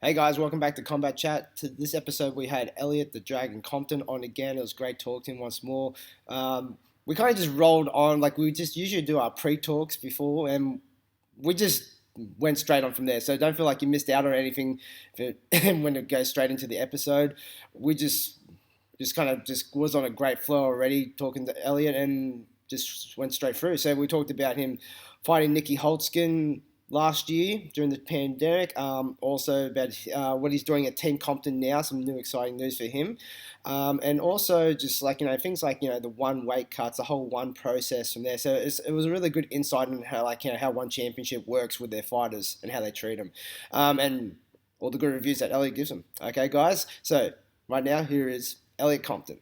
Hey guys, welcome back to Combat Chat. To this episode, we had Elliot the Dragon Compton on again. It was great talking to him once more. We kind of just rolled on, like we just usually do our pre-talks before, and we just went straight on from there. So don't feel like you missed out on anything when it goes straight into the episode. We just kind of just was on a great flow already talking to Elliot and just went straight through. So we talked about him fighting Nieky Holzken last year during the pandemic. Also about what he's doing at Team Compton now, some new exciting news for him. And also just like, things like, the one weight cuts, the whole one process from there. So it was a really good insight on how, how one championship works with their fighters and how they treat them. And all the good reviews that Elliot gives them. Okay, guys. So right now, here is Elliot Compton.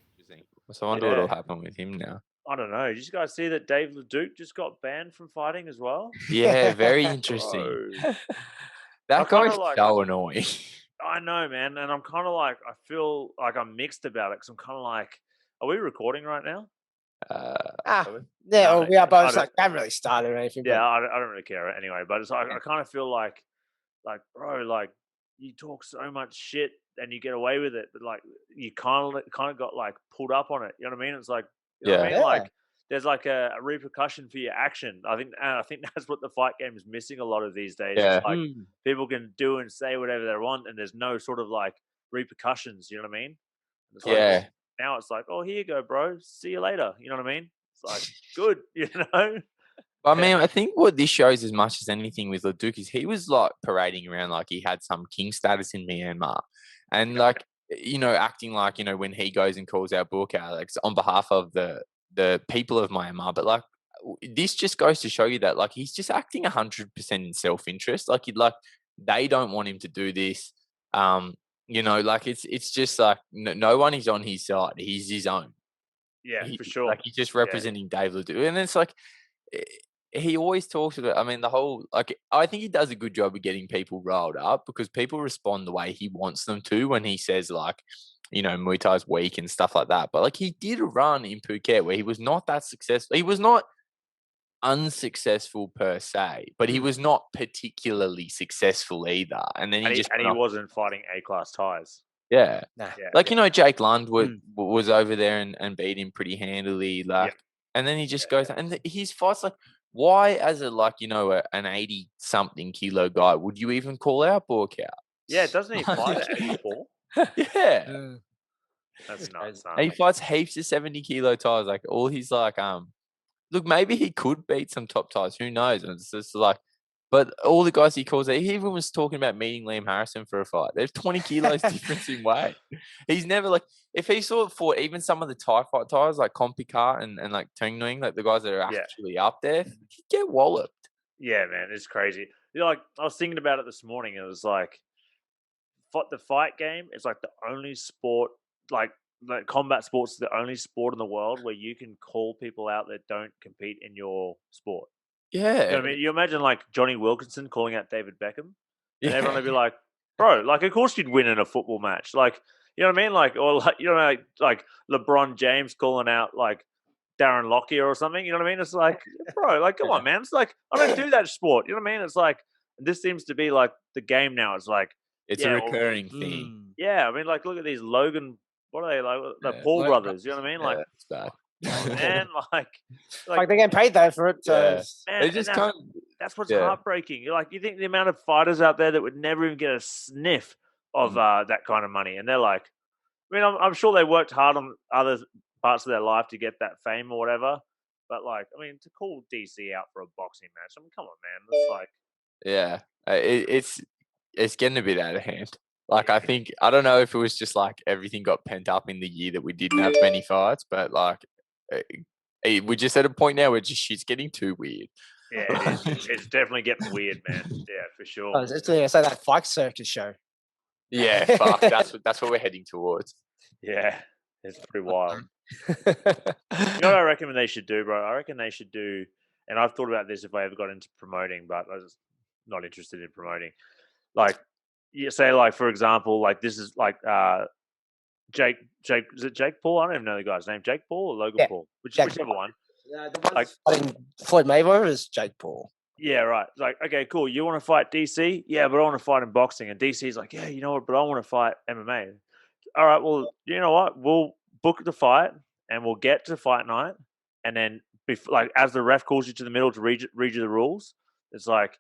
So I wonder what'll happen with him now. I don't know. Did you guys see that Dave LeDuc just got banned from fighting as well? Yeah, very interesting. That guy's so annoying. I know, man. And I'm kind of like, I feel like I'm mixed about it because I'm kind of like, are we recording right now? Yeah, we are both like, haven't really started or anything. Yeah, I don't really care anyway. But it's like, I kind of feel like, bro, like you talk so much shit and you get away with it, but like you kind of got like pulled up on it. You know what I mean? It's like, you know what I mean? Like there's like a repercussion for your action. I think that's what the fight game is missing a lot of these days. Yeah. It's like people can do and say whatever they want, and there's no sort of like repercussions. You know what I mean? It's like, now it's like, oh, here you go, bro. See you later. You know what I mean? It's like good. You know. I mean, I think what this shows as much as anything with LeDuc is he was like parading around like he had some king status in Myanmar, and like acting like when he goes and calls our book out like on behalf of the people of Myanmar, but like this just goes to show you that like he's just acting 100% in self-interest. Like they don't want him to do this. Like it's just like no one is on his side. He's his own. Yeah, for sure. Like he's just representing Dave LeDuc, and it's like he always talks about. I mean, the whole I think he does a good job of getting people riled up because people respond the way he wants them to when he says like, Muay Thai's weak and stuff like that. But like he did a run in Phuket where he was not that successful. He was not unsuccessful per se, but he was not particularly successful either. And then he wasn't fighting A-class Thais. Yeah. Jake Lund was over there and beat him pretty handily. Like, and then he just goes and his fights like. Why, as an 80-something kilo guy, would you even call our book out? Yeah, doesn't he fight at 84? Yeah. That's nuts. He fights heaps of 70-kilo Thais. Like, all he's like, look, maybe he could beat some top Thais. Who knows? And it's just like, but all the guys he calls out, he even was talking about meeting Liam Harrison for a fight. There's 20 kilos difference in weight. He's never like, if he fought even some of the Thai fight Thais like Kompikat and like Teng Nguyen, like the guys that are actually up there, he'd get walloped. Yeah, man, it's crazy. Like I was thinking about it this morning. It was like, the fight game is like the only sport, like combat sports, is the only sport in the world where you can call people out that don't compete in your sport. Yeah. You know what I mean? You imagine like Johnny Wilkinson calling out David Beckham, and everyone would be like, "Bro, like of course you'd win in a football match." Like, you know what I mean? Like, or like like LeBron James calling out like Darren Lockyer or something. You know what I mean? It's like, bro, like come on, man. It's like I don't do that sport. You know what I mean? It's like this seems to be like the game now. It's like it's a recurring thing. Yeah, I mean, like look at these Logan. What are they like? The Paul brothers. You know what I mean? Like it's bad. Man, like they're getting paid though for it. So man, that's what's heartbreaking. You think the amount of fighters out there that would never even get a sniff of that kind of money, and they're like, I mean, I'm sure they worked hard on other parts of their life to get that fame or whatever, but like, I mean, to call DC out for a boxing match, I mean, come on, man, it's like, it's getting a bit out of hand. Like, I think, I don't know if it was just like everything got pent up in the year that we didn't have many fights, but like, we're just at a point now where shit's getting too weird. Yeah, it's definitely getting weird, man. Yeah, for sure. It's that Fight Circus show. Yeah, fuck. That's what we're heading towards. Yeah, it's pretty wild. You know what I reckon they should do, bro? I reckon they should do, and I've thought about this if I ever got into promoting, but I was not interested in promoting. Like, you say, like for example, like this is like Jake, is it Jake Paul? I don't even know the guy's name. Jake Paul or Logan Paul? Whichever one. The one Floyd Mayweather is Jake Paul. Yeah, right. It's like, okay, cool. You want to fight DC? Yeah, but I want to fight in boxing. And DC's like, yeah, you know what? But I want to fight MMA. All right, well, you know what? We'll book the fight and we'll get to fight night. And then, like, as the ref calls you to the middle to read you the rules, it's like,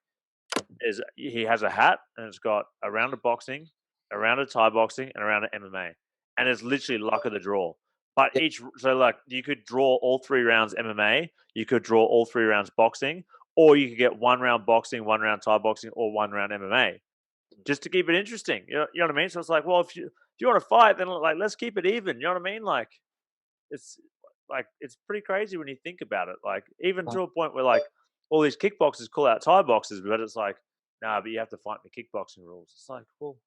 he has a hat and it's got a round of boxing, a round of Thai boxing, and a round of MMA. And it's literally luck of the draw. But so like you could draw all 3 rounds MMA, you could draw all 3 rounds boxing, or you could get 1 round boxing, 1 round Thai boxing, or 1 round MMA, just to keep it interesting. You know what I mean? So it's like, well, if you want to fight, then like let's keep it even. You know what I mean? Like it's it's pretty crazy when you think about it. Like even to a point where like all these kickboxers call out Thai boxers, but it's like, nah, but you have to fight the kickboxing rules. It's like, well,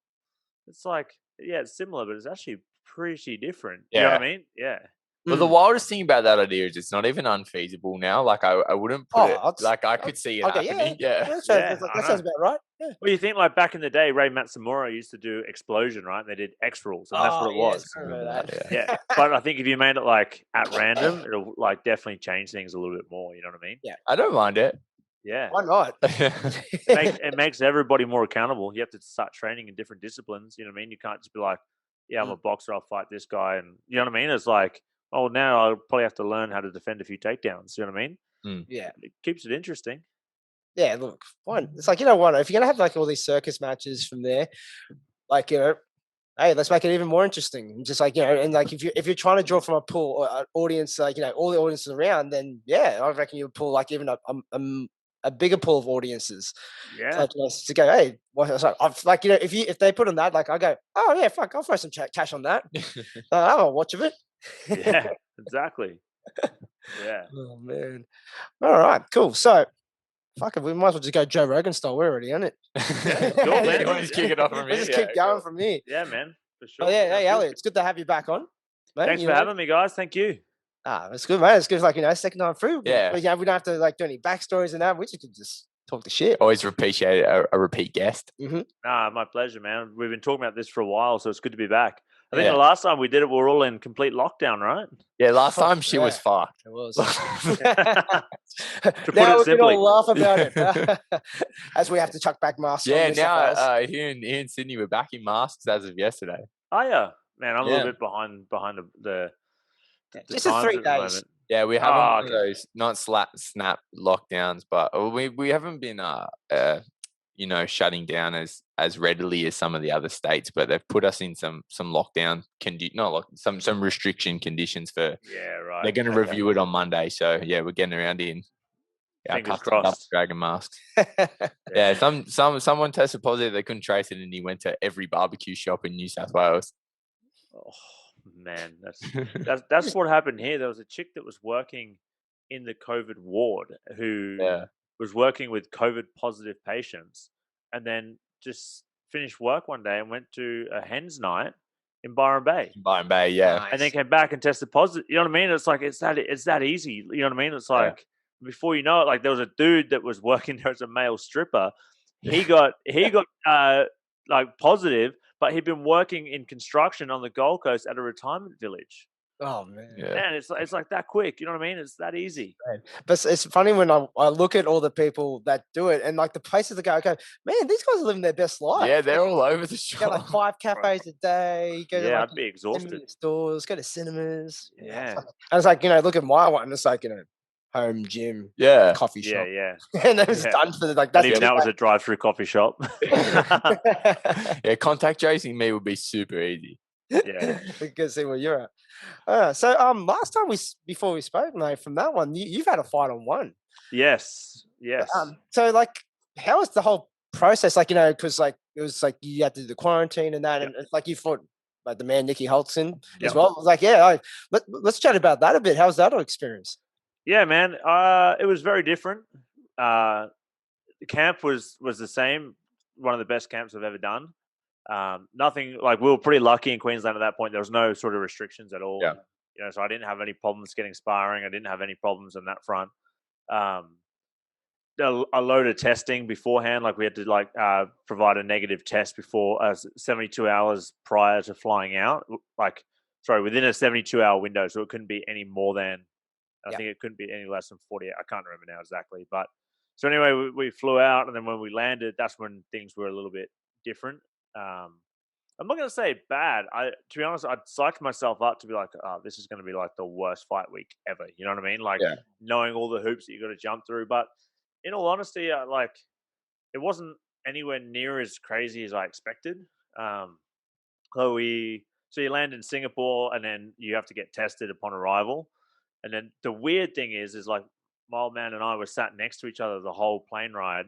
it's like, yeah, it's similar, but it's actually pretty different. You know what I mean? Yeah. Well, the wildest thing about that idea is it's not even unfeasible now. Like I wouldn't put it. Like I could see it happening. Yeah. That sounds about right. Yeah. Well, you think like back in the day, Ray Matsumura used to do Explosion, right? And they did X rules, and that's what it was. I remember that. Yeah. But I think if you made it like at random, it'll like definitely change things a little bit more. You know what I mean? Yeah. I don't mind it. Yeah. Why not? It makes everybody more accountable. You have to start training in different disciplines. You know what I mean? You can't just be like, yeah, I'm a boxer, I'll fight this guy. And you know what I mean? It's like, oh, now I'll probably have to learn how to defend a few takedowns. You know what I mean? Yeah. It keeps it interesting. Yeah, look, fine. It's like, you know what? If you're going to have like all these circus matches from there, like, you know, hey, let's make it even more interesting. Just like, you know, and like if you're trying to draw from a pool or an audience, like, you know, all the audiences around, then yeah, I reckon you pull like even a bigger pool of audiences. Yeah. Like, you know, to go, hey, like, you know, if they put on that, like I go, oh yeah, fuck, I'll throw some cash on that. I'll have a watch of it. Yeah, exactly. Yeah. Oh man. All right, cool. So fuck it, we might as well just go Joe Rogan style. We're already on it. Cool, man. We'll just kick it off from here. Let's just keep going from here. Yeah, man. For sure. Oh yeah, hey Elliot, it's good to have you back on. Mate, Thanks for having me, guys. Thank you. It's good, mate. It's good, like, you know, second time through. Yeah. We don't have to like do any backstories and that. We just could just talk the shit. Always appreciate a repeat guest. Nah, my pleasure, man. We've been talking about this for a while, so it's good to be back. I think the last time we did it, we were all in complete lockdown, right? Yeah, last time she was fucked. It was. To put now it we simply. can all laugh about it. As we have to chuck back masks. Yeah, on now here in Sydney, we're back in masks as of yesterday. Oh yeah, man. I'm a little bit behind the just the 3 days. Yeah, we haven't one of those not snap lockdowns, but we haven't been you know, shutting down as readily as some of the other states, but they've put us in some lockdown some restriction conditions for. Yeah, right. They're going to review it on Monday, so yeah, we're getting around in. Fingers crossed. Dragon masks. Yeah, someone tested positive. They couldn't trace it, and he went to every barbecue shop in New South Wales. Oh man, that's what happened here. There was a chick that was working in the COVID ward who was working with COVID positive patients, and then just finished work one day and went to a hens night in Byron Bay. Byron Bay, yeah. Nice. And then came back and tested positive. You know what I mean? It's like it's that easy. You know what I mean? It's like before you know it, like there was a dude that was working there as a male stripper. He got like positive, but he'd been working in construction on the Gold Coast at a retirement village. Oh man, man, it's like that quick. You know what I mean? It's that easy. But it's funny when I look at all the people that do it, and like the places that go, man, these guys are living their best life. Yeah, they're all over the shop. Got like 5 cafes a day. Go to, like, I'd be exhausted. Stores, go to cinemas. Yeah, and it's like, you know, look at my one. It's like, you know, home gym, coffee shop. Yeah. And it was done for like that. Even that was a drive-through coffee shop. Yeah, contact tracing me would be super easy. Yeah, we can see where you're at. So last time before we spoke, mate, from that one, you've had a fight on one. Yes. So like, how was the whole process? Like, you know, because like it was like you had to do the quarantine and that, and it's like you fought like the man Nieky Holzken as well. It was like, let's chat about that a bit. How was that experience? Yeah, man. It was very different. The camp was the same. One of the best camps I've ever done. Nothing like we were pretty lucky in Queensland at that point. There was no sort of restrictions at all. Yeah. You know, so I didn't have any problems getting sparring. I didn't have any problems on that front. A load of testing beforehand. Like we had to provide a negative test before 72 hours prior to flying out. Within a 72-hour window. So it couldn't be any more than. I think it couldn't be any less than 48. I can't remember now exactly, but So anyway, we flew out, and then when we landed, that's when things were a little bit different. I'm not going to say bad. To be honest, I'd psyched myself up to be like, oh, this is going to be like the worst fight week ever. You know what I mean? Like knowing all the hoops that you got to jump through. But in all honesty, like it wasn't anywhere near as crazy as I expected. So you land in Singapore, and then you have to get tested upon arrival. And then the weird thing is like my old man and I were sat next to each other the whole plane ride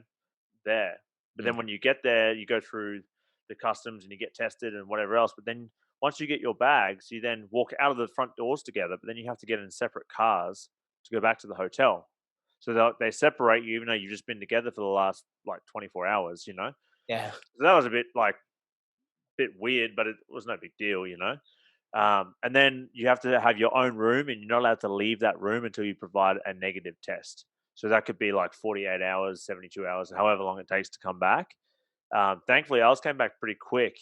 there. But then when you get there, you go through the customs and you get tested and whatever else. But then once you get your bags, you then walk out of the front doors together. But then you have to get in separate cars to go back to the hotel. So they separate you, even though you've just been together for the last like 24 hours. Yeah. So that was a bit weird, but it was no big deal. And then you have to have your own room, and you're not allowed to leave that room until you provide a negative test. So that could be like 48 hours, 72 hours, however long it takes to come back. Thankfully, ours came back pretty quick.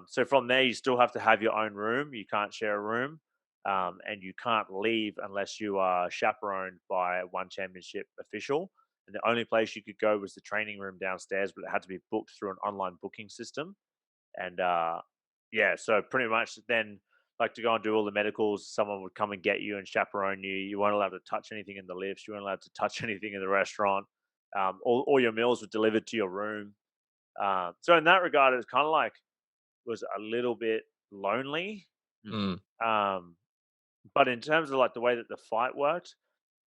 So from there, you still have to have your own room. You can't share a room, and you can't leave unless you are chaperoned by one championship official. And the only place you could go was the training room downstairs, but it had to be booked through an online booking system. And so pretty much then, like to go and do all the medicals, someone would come and get you and chaperone you. You weren't allowed to touch anything in the lifts. You weren't allowed to touch anything in the restaurant. All your meals were delivered to your room. So in that regard, it was kind of like was a little bit lonely. But in terms of like the way that the fight worked,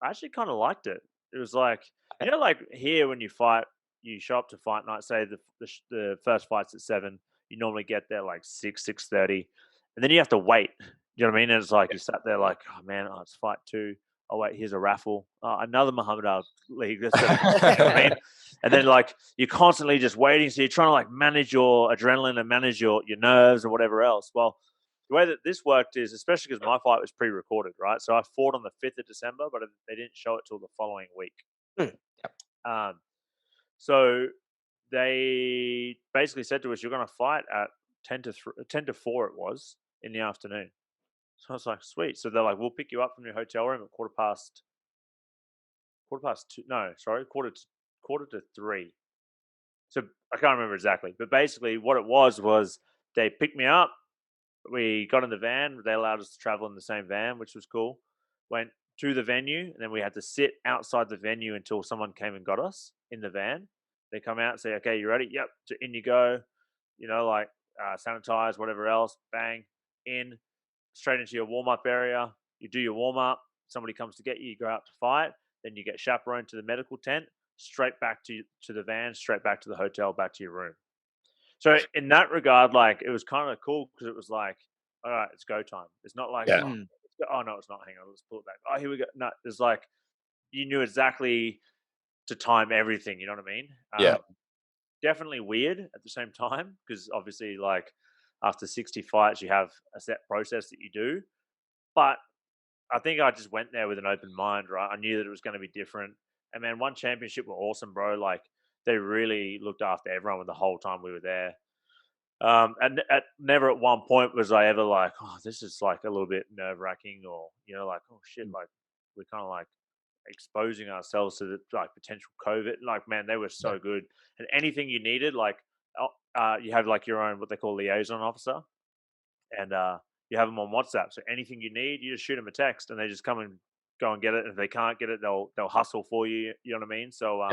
I actually kind of liked it. It was like, like here when you fight, you show up to fight night. Say the first fight's at 7. You normally get there like 6:30, and then you have to wait. You know what I mean? And it's like you sat there like, oh man, it's fight 2. Oh wait, here's a raffle. Another Muhammad Ali League. You know what I mean? And then like you're constantly just waiting. So you're trying to like manage your adrenaline and manage your nerves and whatever else. Well, the way that this worked is, especially because my fight was pre-recorded, right? So I fought on the 5th of December, but they didn't show it till the following week. So they basically said to us, you're going to fight at 10 to 4 it was in the afternoon. So I was like, sweet. So they're like, we'll pick you up from your hotel room at quarter to 3. So I can't remember exactly, but basically what it was they picked me up. We got in the van. They allowed us to travel in the same van, which was cool. Went to the venue, and then we had to sit outside the venue until someone came and got us in the van. They come out and say, okay, you ready? Yep. So in you go, sanitize, whatever else, bang, in, straight into your warm-up area. You do your warm-up. Somebody comes to get you. You go out to fight. Then you get chaperoned to the medical tent, straight back to the van, straight back to the hotel, back to your room. So in that regard, like, it was kind of cool because it was like, all right, it's go time. It's not like, oh no, it's not. Hang on, let's pull it back. Oh, here we go. No, it's like you knew exactly to time everything. You know what I mean? Definitely weird at the same time because obviously, like, after 60 fights, you have a set process that you do. But I think I just went there with an open mind, right? I knew that it was going to be different. And man, one championship were awesome, bro. Like, they really looked after everyone the whole time we were there. And never at one point was I ever like, oh, this is like a little bit nerve wracking, or like, oh shit, like we're kind of like exposing ourselves to the like potential COVID. Like, man, they were so good. And anything you needed, like, you have like your own what they call liaison officer, and you have them on WhatsApp. So anything you need, you just shoot them a text, and they just come and go and get it. And if they can't get it, they'll hustle for you. You know what I mean? So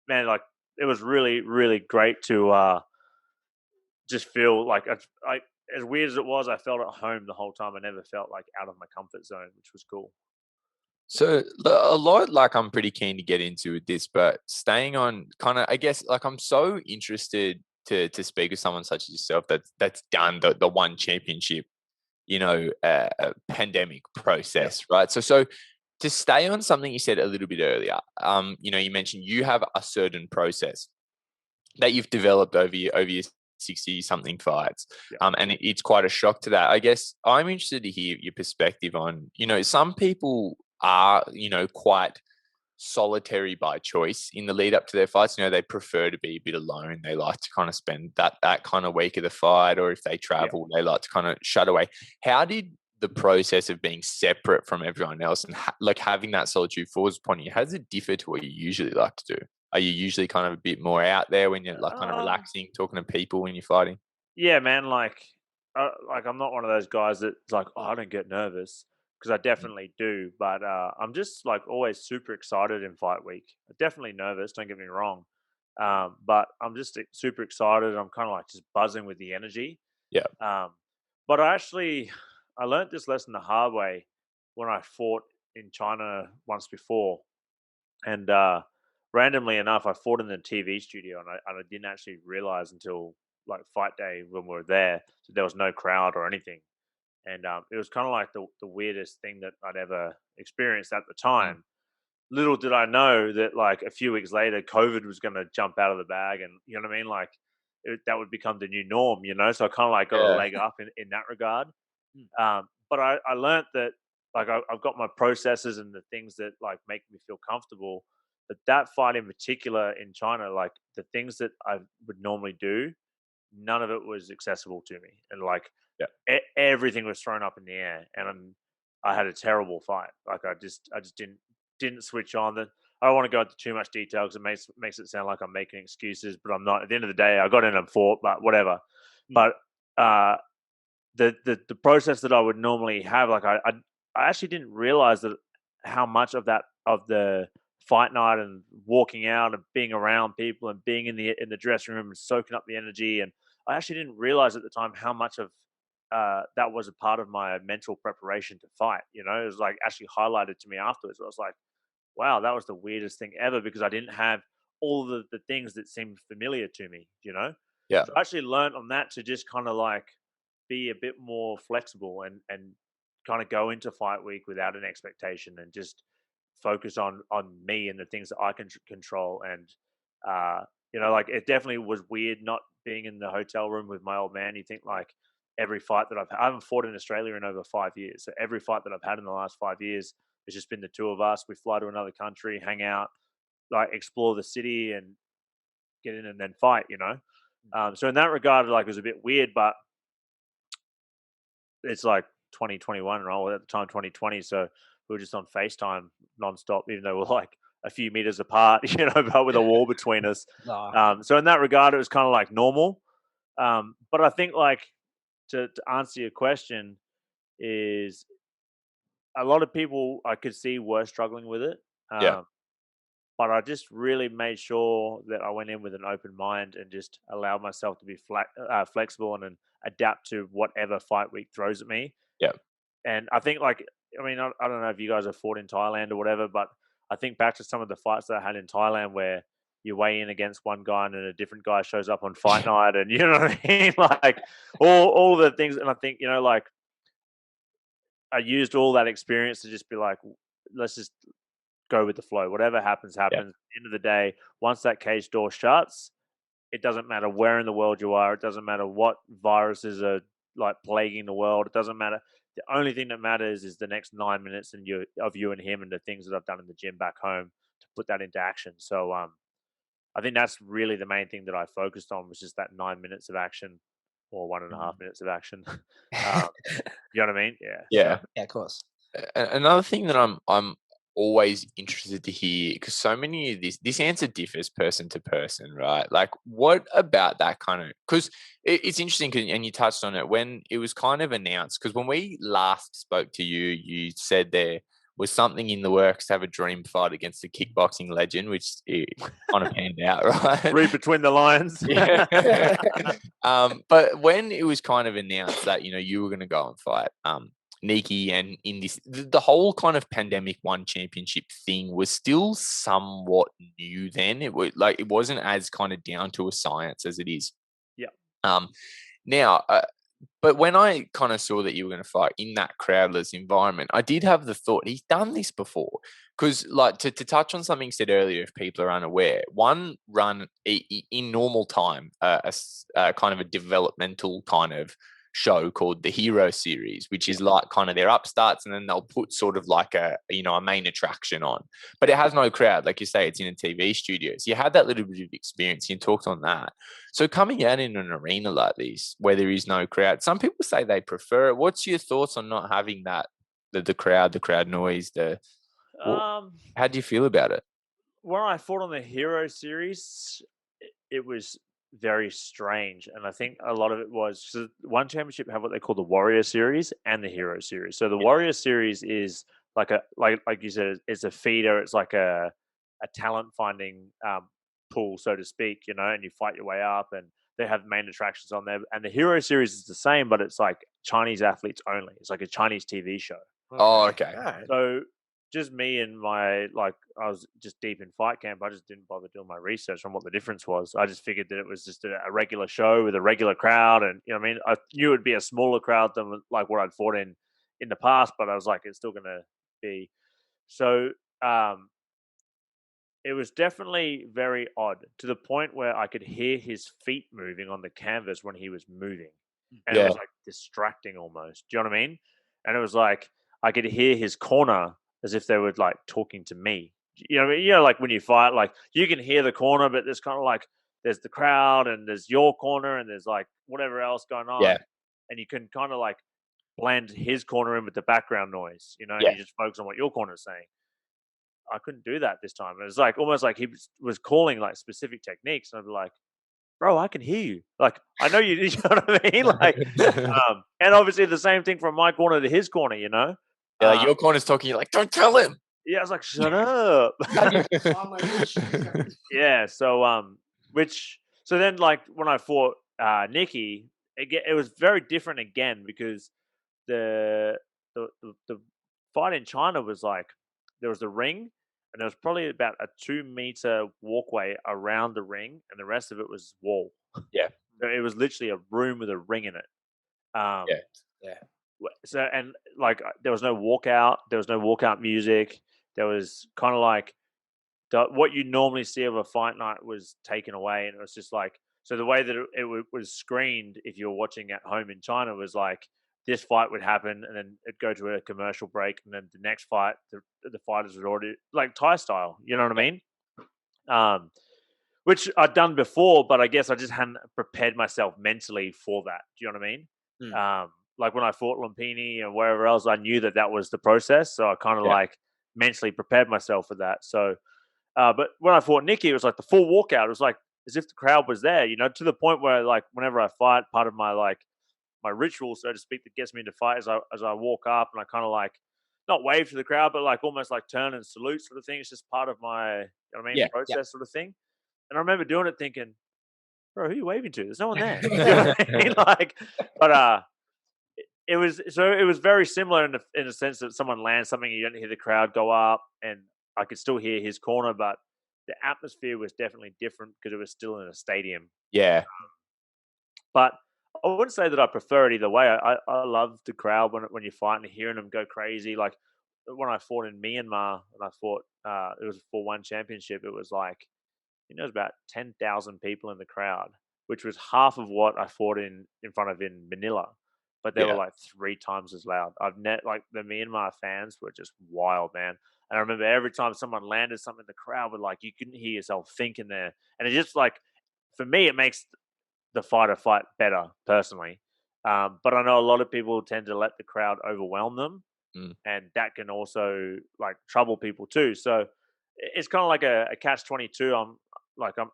man, like, it was really, really great to just feel like as weird as it was, I felt at home the whole time. I never felt like out of my comfort zone, which was cool. So a lot, like, I'm pretty keen to get into this, but staying on kind of, I guess, like, I'm so interested to speak with someone such as yourself that's done the one championship, pandemic process, right? So to stay on something you said a little bit earlier, you mentioned you have a certain process that you've developed over your 60 something fights. And it's quite a shock to that. I guess I'm interested to hear your perspective on, some people are, quite solitary by choice in the lead up to their fights. They prefer to be a bit alone. They like to kind of spend that kind of week of the fight, or if they travel, they like to kind of shut away. How did the process of being separate from everyone else and like having that solitude forced upon you, how does it differ to what you usually like to do? Are you usually kind of a bit more out there when you're like kind of relaxing, talking to people when you're fighting? Yeah, man. Like I'm not one of those guys that's like, oh, I don't get nervous, because I definitely do. But I'm just like always super excited in fight week. Definitely nervous. Don't get me wrong. But I'm just super excited. I'm kind of like just buzzing with the energy. Yeah. But I learned this lesson the hard way when I fought in China once before, and randomly enough, I fought in the TV studio, and I didn't actually realize until like fight day when we were there that there was no crowd or anything, and it was kind of like the weirdest thing that I'd ever experienced at the time. Little did I know that like a few weeks later, COVID was going to jump out of the bag, and you know what I mean, like that would become the new norm, you know. So I kind of like got a leg up in that regard. But I learned that like I've got my processes and the things that like make me feel comfortable. But that fight in particular in China, like the things that I would normally do, none of it was accessible to me, and like everything was thrown up in the air, and I had a terrible fight. Like I just didn't switch on. That I don't want to go into too much detail because it makes it sound like I'm making excuses, but I'm not. At the end of the day, I got in and fought, but whatever. But the process that I would normally have, like I actually didn't realize that how much of the fight night and walking out and being around people and being in the dressing room and soaking up the energy, and I actually didn't realize at the time how much of that was a part of my mental preparation to fight. You know, it was like actually highlighted to me afterwards. I was like, wow, that was the weirdest thing ever, because I didn't have all the things that seemed familiar to me, you know? Yeah. So I actually learned on that to just kind of like be a bit more flexible and kind of go into fight week without an expectation and just focus on me and the things that I can control. And, you know, like it definitely was weird not being in the hotel room with my old man. You think like every fight that I haven't fought in Australia in over 5 years. So every fight that I've had in the last 5 years, it's just been the two of us. We fly to another country, hang out, like explore the city and get in and then fight, you know? So in that regard, like it was a bit weird, but it's like 2021, right? At the time, 2020. So we were just on FaceTime nonstop, even though we're like a few meters apart, you know, but with a wall between us. So in that regard, it was kind of like normal. But I think like to answer your question is, a lot of people I could see were struggling with it. But I just really made sure that I went in with an open mind and just allowed myself to be flexible and adapt to whatever fight week throws at me. Yeah. And I think like, I mean, I don't know if you guys have fought in Thailand or whatever, but I think back to some of the fights that I had in Thailand where you weigh in against one guy and then a different guy shows up on fight night, and you know what I mean? Like all the things. And I think, you know, like I used all that experience to just be like, let's just go with the flow. Whatever happens, happens. At the end of the day, once that cage door shuts, it doesn't matter where in the world you are. It doesn't matter what viruses are like plaguing the world. It doesn't matter. The only thing that matters is the next 9 minutes of you and him and the things that I've done in the gym back home to put that into action. So I think that's really the main thing that I focused on, was just that 9 minutes of action, or 1.5 minutes of action. You know what I mean? Yeah. Yeah. So. Yeah, of course. Another thing that I'm always interested to hear, because so many of this answer differs person to person, right? Like, what about that kind of, because it's interesting, and you touched on it when it was kind of announced, because when we last spoke to you, you said there was something in the works to have a dream fight against a kickboxing legend, which it kind of panned out, right? Read between the lines. Yeah. But when it was kind of announced that, you know, you were going to go and fight Nieky, and in this, the whole kind of pandemic one championship thing was still somewhat new then. It was like, it wasn't as kind of down to a science as it is. Yeah. Now, but when I kind of saw that you were going to fight in that crowdless environment, I did have the thought, he's done this before. Because, like, to touch on something said earlier, if people are unaware, one run in normal time, a kind of a developmental kind of show called the Hero Series, which is like kind of their upstarts, and then they'll put sort of like a main attraction on, but it has no crowd. Like you say, it's in a TV studio. So you had that little bit of experience. You talked on that. So coming out in an arena like this, where there is no crowd, some people say they prefer it. What's your thoughts on not having that, the crowd noise, how do you feel about it? When I fought on the Hero Series, it was very strange, and I think a lot of it was, so one championship have what they call the Warrior Series and the Hero Series. So the Warrior Series is like you said, it's a feeder. It's like a talent finding pool, so to speak, and you fight your way up, and they have main attractions on there. And the Hero Series is the same, but it's like Chinese athletes only. It's like a Chinese TV show. Oh, okay. So just me and I was just deep in fight camp. I just didn't bother doing my research on what the difference was. I just figured that it was just a regular show with a regular crowd, and I knew it would be a smaller crowd than like what I'd fought in the past, but I was like, it's still going to be. So it was definitely very odd, to the point where I could hear his feet moving on the canvas when he was moving, and it was like distracting almost. Do you know what I mean? And it was like I could hear his corner as if they were like talking to me. Like when you fight, like you can hear the corner, but there's kind of like there's the crowd and there's your corner and there's like whatever else going on. Yeah. And you can kind of like blend his corner in with the background noise, and you just focus on what your corner is saying. I couldn't do that this time. It was like almost like he was calling like specific techniques, and I'd be like, bro, I can hear you. Like, I know you, you know what I mean? Like, and obviously the same thing from my corner to his corner, Yeah, like your corner's talking, you're like, don't tell him. Yeah, I was like, shut up. Yeah, so then like when I fought Nieky, it was very different again, because the fight in China was like there was the ring, and there was probably about a 2-meter walkway around the ring, and the rest of it was wall. Yeah. So it was literally a room with a ring in it. Yeah. So, and like there was no walkout. There was no walkout music. There was kind of like what you normally see of a fight night was taken away, and it was just like, so the way that it was screened, if you were watching at home in China, was like this fight would happen, and then it'd go to a commercial break, and then the next fight, the fighters would already, like Thai style, you know what I mean? Which I'd done before, but I guess I just hadn't prepared myself mentally for that. Do you know what I mean? Like when I fought Lumpini and wherever else, I knew that was the process, so I kind of like mentally prepared myself for that. So, but when I fought Nieky, it was like the full walkout. It was like as if the crowd was there, to the point where like whenever I fight, part of my like my ritual, so to speak, that gets me into fight, as I walk up and I kind of like not wave to the crowd, but like almost like turn and salute sort of thing. It's just part of my process sort of thing. And I remember doing it thinking, bro, who are you waving to? There's no one there. You know what I mean? Like, but it was very similar in the sense that someone lands something, you don't hear the crowd go up, and I could still hear his corner, but the atmosphere was definitely different because it was still in a stadium. Yeah. But I wouldn't say that I prefer it either way. I love the crowd when you fight and hearing them go crazy. Like when I fought in Myanmar, and I fought, it was for one championship. It was like, it was about 10,000 people in the crowd, which was half of what I fought in front of in Manila. But they were like 3 times as loud. Like the Myanmar fans were just wild, man. And I remember every time someone landed something, the crowd would like, you couldn't hear yourself thinking there. And it just like, for me, it makes the fighter fight better personally. But I know a lot of people tend to let the crowd overwhelm them, and that can also like trouble people too. So it's kind of like a catch-22.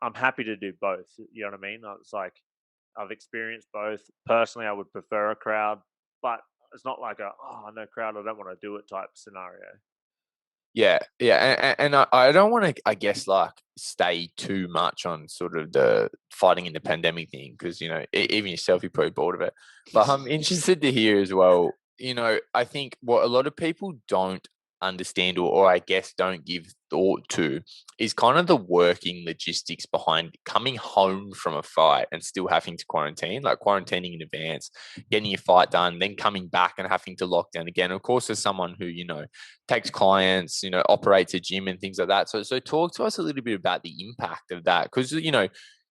I'm happy to do both. You know what I mean? It's like I've experienced both. Personally, I would prefer a crowd, but it's not like no crowd, I don't want to do it type scenario. Yeah, and I don't want to, I guess, like stay too much on sort of the fighting in the pandemic thing, because even yourself, you're probably bored of it. But I'm interested to hear as well. I think what a lot of people don't understand, or I guess don't give thought to, is kind of the working logistics behind coming home from a fight and still having to quarantine, like quarantining in advance, getting your fight done, then coming back and having to lock down again. Of course, as someone who, takes clients, operates a gym and things like that. So talk to us a little bit about the impact of that, because,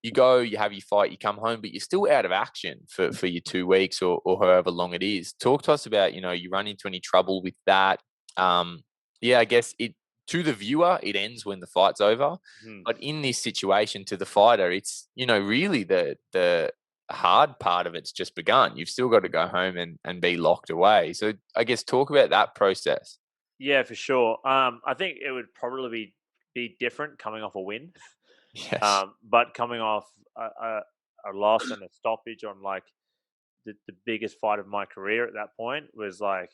you go, you have your fight, you come home, but you're still out of action for your 2 weeks or however long it is. Talk to us about, you run into any trouble with that. I guess to the viewer, it ends when the fight's over. But in this situation, to the fighter, it's, really the hard part of it's just begun. You've still got to go home and be locked away. So I guess talk about that process. Yeah, for sure. I think it would probably be different coming off a win. Yes. But coming off a loss and a stoppage on like the biggest fight of my career at that point was like,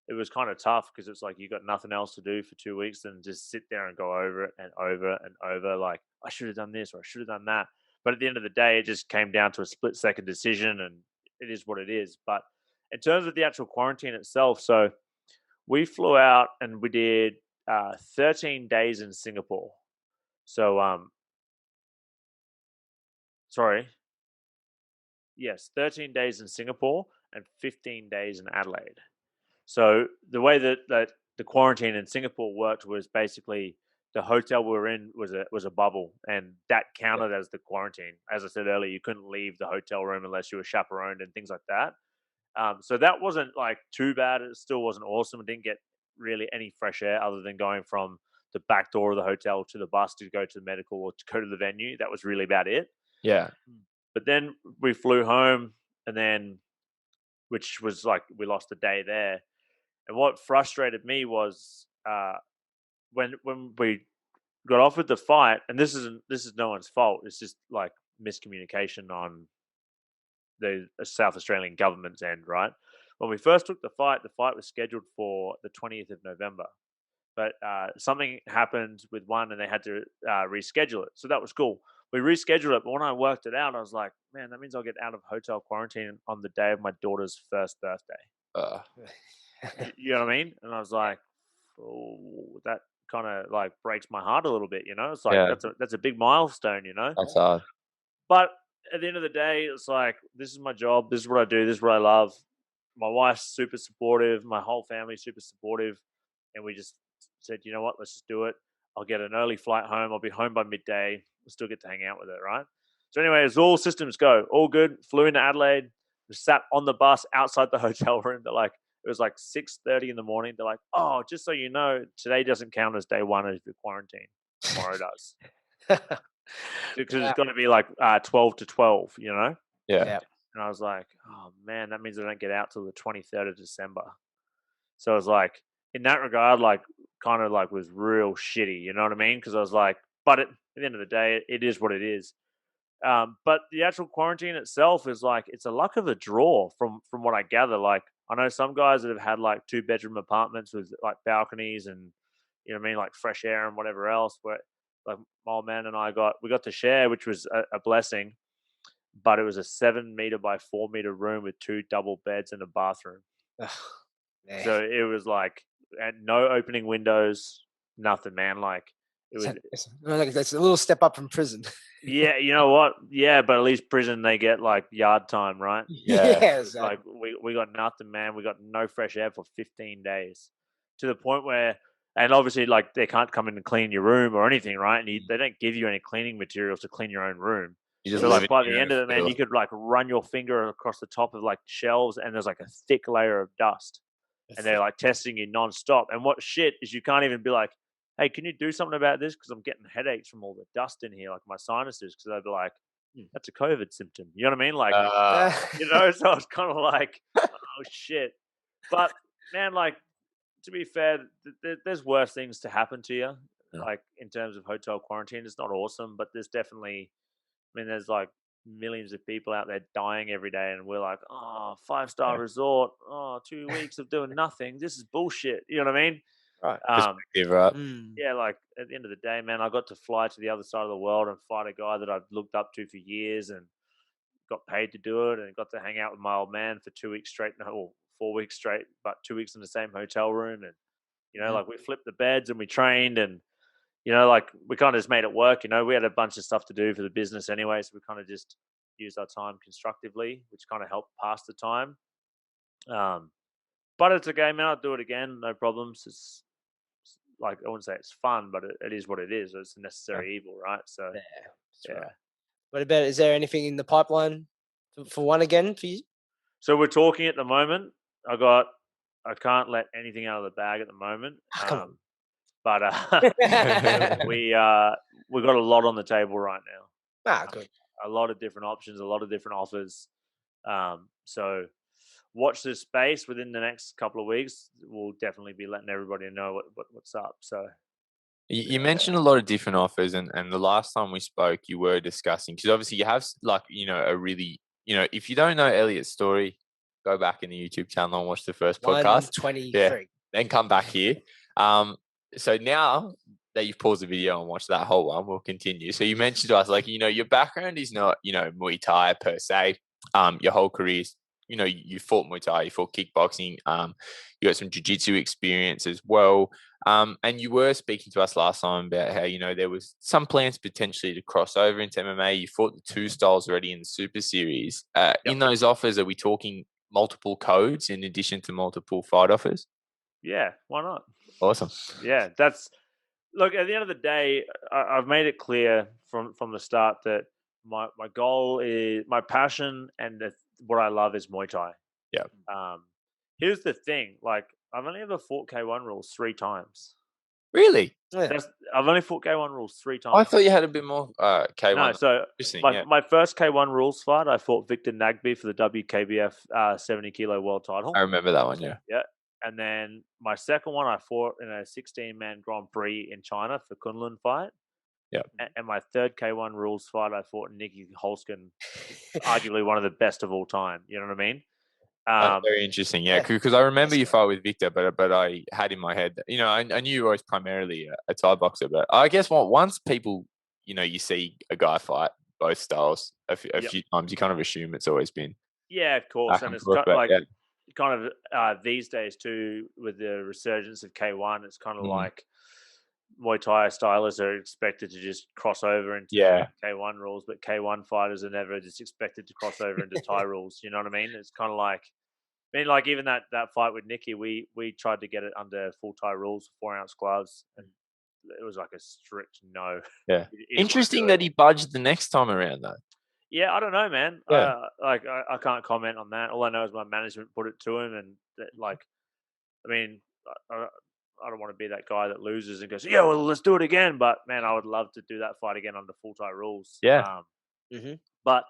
it was kind of tough because it's like you got nothing else to do for 2 weeks and just sit there and go over it and over and over. Like, I should have done this or I should have done that. But at the end of the day, it just came down to a split-second decision, and it is what it is. But in terms of the actual quarantine itself, so we flew out and we did 13 days in Singapore. So, 13 days in Singapore and 15 days in Adelaide. So the way that the quarantine in Singapore worked was basically the hotel we were in was a bubble, and that counted as the quarantine. As I said earlier, you couldn't leave the hotel room unless you were chaperoned and things like that. So that wasn't like too bad. It still wasn't awesome. It didn't get really any fresh air other than going from the back door of the hotel to the bus to go to the medical or to go to the venue. That was really about it. Yeah. But then we flew home, and then, which was like, we lost a day there. And what frustrated me was when we got offered the fight, and this is no one's fault. It's just like miscommunication on the South Australian government's end, right? When we first took the fight was scheduled for the 20th of November. But something happened with one and they had to reschedule it. So that was cool. We rescheduled it, but when I worked it out, I was like, man, that means I'll get out of hotel quarantine on the day of my daughter's first birthday. You know what I mean? And I was like, oh, that kind of like breaks my heart a little bit, It's like, that's a big milestone, That's hard. But at the end of the day, it's like, this is my job. This is what I do. This is what I love. My wife's super supportive. My whole family's super supportive. And we just said, you know what, let's just do it. I'll get an early flight home. I'll be home by midday. We'll still get to hang out with it, right? So anyway, it's all systems go. All good. Flew into Adelaide. We sat on the bus outside the hotel room. They're like, it was like 6:30 in the morning. They're like, oh, just so you know, today doesn't count as day one of the quarantine. Tomorrow does. Because it's going to be like 12 to 12, Yeah. And I was like, oh, man, that means I don't get out till the 23rd of December. So I was like, in that regard, like, kind of like was real shitty, you know what I mean? Because I was like, but at the end of the day, it is what it is. But the actual quarantine itself is like, it's a luck of the draw from what I gather. Like, I know some guys that have had like 2-bedroom apartments with like balconies and, you know what I mean, like fresh air and whatever else. But like my old man and I got to share, which was a blessing. But it was a 7-meter by 4-meter room with 2 double beds and a bathroom. So it was like, and no opening windows, nothing, man. Like, it was. That's a little step up from prison. Yeah, you know what? Yeah, but at least prison they get like yard time, right? Yeah, exactly. Like we got nothing, man. We got no fresh air for 15 days, to the point where, and obviously like they can't come in and clean your room or anything, right? And they don't give you any cleaning materials to clean your own room. So like by the end of it, man, you could like run your finger across the top of like shelves, and there's like a thick layer of dust, and they're like testing you nonstop. And what shit is you can't even be like, hey, can you do something about this? Because I'm getting headaches from all the dust in here, like my sinuses. Because they'd be like, that's a COVID symptom. You know what I mean? Like, so it's kind of like, oh, shit. But, man, like, to be fair, there's worse things to happen to you. Yeah. Like, in terms of hotel quarantine, it's not awesome. But there's definitely, there's like millions of people out there dying every day. And we're like, oh, 5-star resort. Oh, 2 weeks of doing nothing. This is bullshit. You know what I mean? Right. Perspective, right? Yeah, like at the end of the day, man, I got to fly to the other side of the world and fight a guy that I've looked up to for years and got paid to do it, and got to hang out with my old man for 2 weeks straight, or 4 weeks straight, but 2 weeks in the same hotel room. And, like we flipped the beds and we trained, and, like we kind of just made it work. We had a bunch of stuff to do for the business anyway, so we kind of just used our time constructively, which kind of helped pass the time. But it's okay, man. I'll do it again, no problems. It's like, I wouldn't say it's fun, but it is what it is. It's a necessary evil, right? So, yeah. Right. What about? Is there anything in the pipeline for one again for you? So we're talking at the moment. I can't let anything out of the bag at the moment. Come on. But we got a lot on the table right now. Good. A lot of different options, a lot of different offers. So watch this space within the next couple of weeks. We'll definitely be letting everybody know what's up. So you mentioned a lot of different offers, and the last time we spoke, you were discussing, because obviously you have a really, if you don't know Elliot's story, go back in the YouTube channel and watch the first podcast. 123. Yeah, then come back here. So now that you've paused the video and watched that whole one, we'll continue. So you mentioned to us, your background is not, Muay Thai per se. Your whole career, you fought Muay Thai, you fought kickboxing. You got some jiu-jitsu experience as well. And you were speaking to us last time about how, there was some plans potentially to cross over into MMA. You fought the 2 styles already in the Super Series. Yep. In those offers, are we talking multiple codes in addition to multiple fight offers? Yeah, why not? Awesome. Yeah, look, at the end of the day, I've made it clear from the start that my goal is, my passion and what I love is Muay Thai. Yeah. Here's the thing, I've only ever fought K1 rules 3 times. Really? Yeah. I've only fought K1 rules 3 times. I thought you had a bit more K1. No, so my first K1 rules fight, I fought Victor Nagby for the WKBF 70 kilo world title. I remember that one, yeah. Yeah. And then my second one, I fought in a 16-man Grand Prix in China for Kunlun fight. Yeah. And my third K1 rules fight, I fought Nieky Holzken, arguably one of the best of all time. You know what I mean? Very interesting, yeah. Because I remember you fought with Victor, but I had in my head, I knew you were always primarily a Thai boxer. But I guess once people, you see a guy fight both styles a few times, you kind of assume it's always been. Yeah, of course. And it's kind of these days too, with the resurgence of K1, it's kind of like Muay Thai stylers are expected to just cross over into K1 rules, but K1 fighters are never just expected to cross over into Thai rules. You know what I mean? It's kind of like, even that fight with Nieky, we tried to get it under full Thai rules, 4-ounce gloves, and it was like a strict no. Yeah. Interesting that he budged the next time around, though. Yeah, I don't know, man. Yeah. I can't comment on that. All I know is my management put it to him, and I don't want to be that guy that loses and goes, yeah, well, let's do it again. But man, I would love to do that fight again under full Thai rules. Yeah. But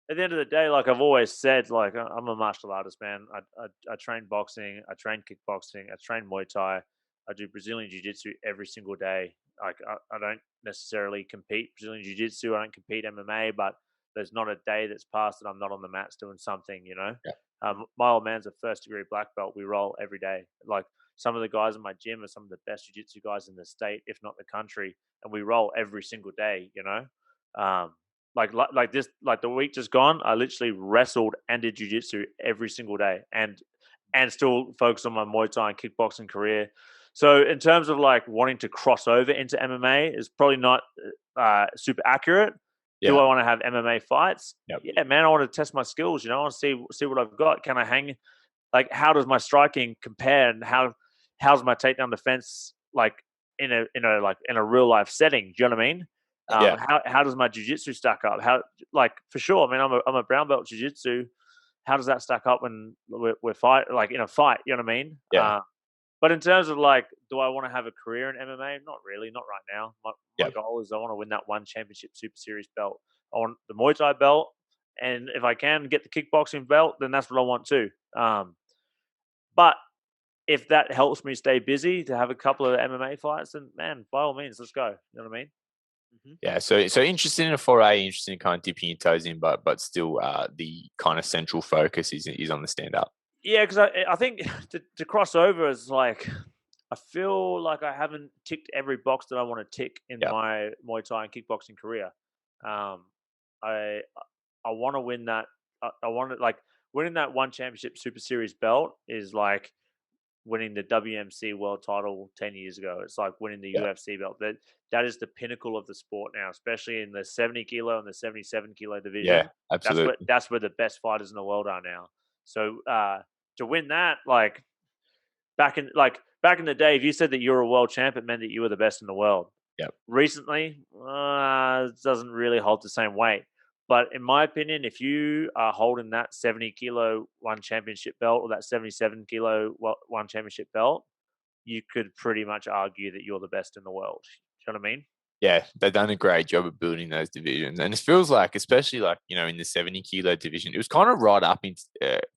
at the end of the day, like I've always said, like I'm a martial artist, man. I train boxing, I train kickboxing, I train Muay Thai, I do Brazilian Jiu-Jitsu every single day. Like I don't necessarily compete Brazilian Jiu-Jitsu, I don't compete MMA, but there's not a day that's passed that I'm not on the mats doing something, Yeah. My old man's a 1st degree black belt. We roll every day. Like some of the guys in my gym are some of the best jiu-jitsu guys in the state, if not the country, and we roll every single day. Like the week just gone, I literally wrestled and did jiu-jitsu every single day, and still focus on my Muay Thai and kickboxing career. So in terms of like wanting to cross over into MMA, is probably not super accurate. Yeah. Do I want to have MMA fights? Yep. Yeah, man, I want to test my skills. I want to see what I've got. Can I hang? Like, how does my striking compare, and how's my takedown defense like in a real life setting? Do you know what I mean? How does my jiu-jitsu stack up? How, like, for sure. I mean, I'm a brown belt jiu-jitsu. How does that stack up when we're fight, like in a fight? You know what I mean? Yeah. But in terms of like, do I want to have a career in MMA? Not really, not right now. My goal is I want to win that 1 championship Super Series belt. I want the Muay Thai belt, and if I can get the kickboxing belt, then that's what I want too. But if that helps me stay busy to have a couple of MMA fights, then man, by all means, let's go. You know what I mean? Yeah, so interested in a foray, interested in kind of dipping your toes in, but still the kind of central focus is on the stand-up. Yeah, because I think to cross over is like, I feel like I haven't ticked every box that I want to tick in my Muay Thai and kickboxing career. I want to win that. I want to, like, winning that 1 championship Super Series belt is like winning the WMC world title 10 years ago. It's like winning the UFC belt. That is the pinnacle of the sport now, especially in the 70 kilo and the 77 kilo division. Yeah, absolutely. That's where the best fighters in the world are now. So to win that, like back in the day, if you said that you were a world champ, it meant that you were the best in the world. Yep. Recently, it doesn't really hold the same weight. But in my opinion, if you are holding that 70 kilo one championship belt or that 77 kilo one championship belt, you could pretty much argue that you're the best in the world. Do you know what I mean? Yeah, they've done a great job of building those divisions. And it feels like, especially like, in the 70 kilo division, it was kind of right up in,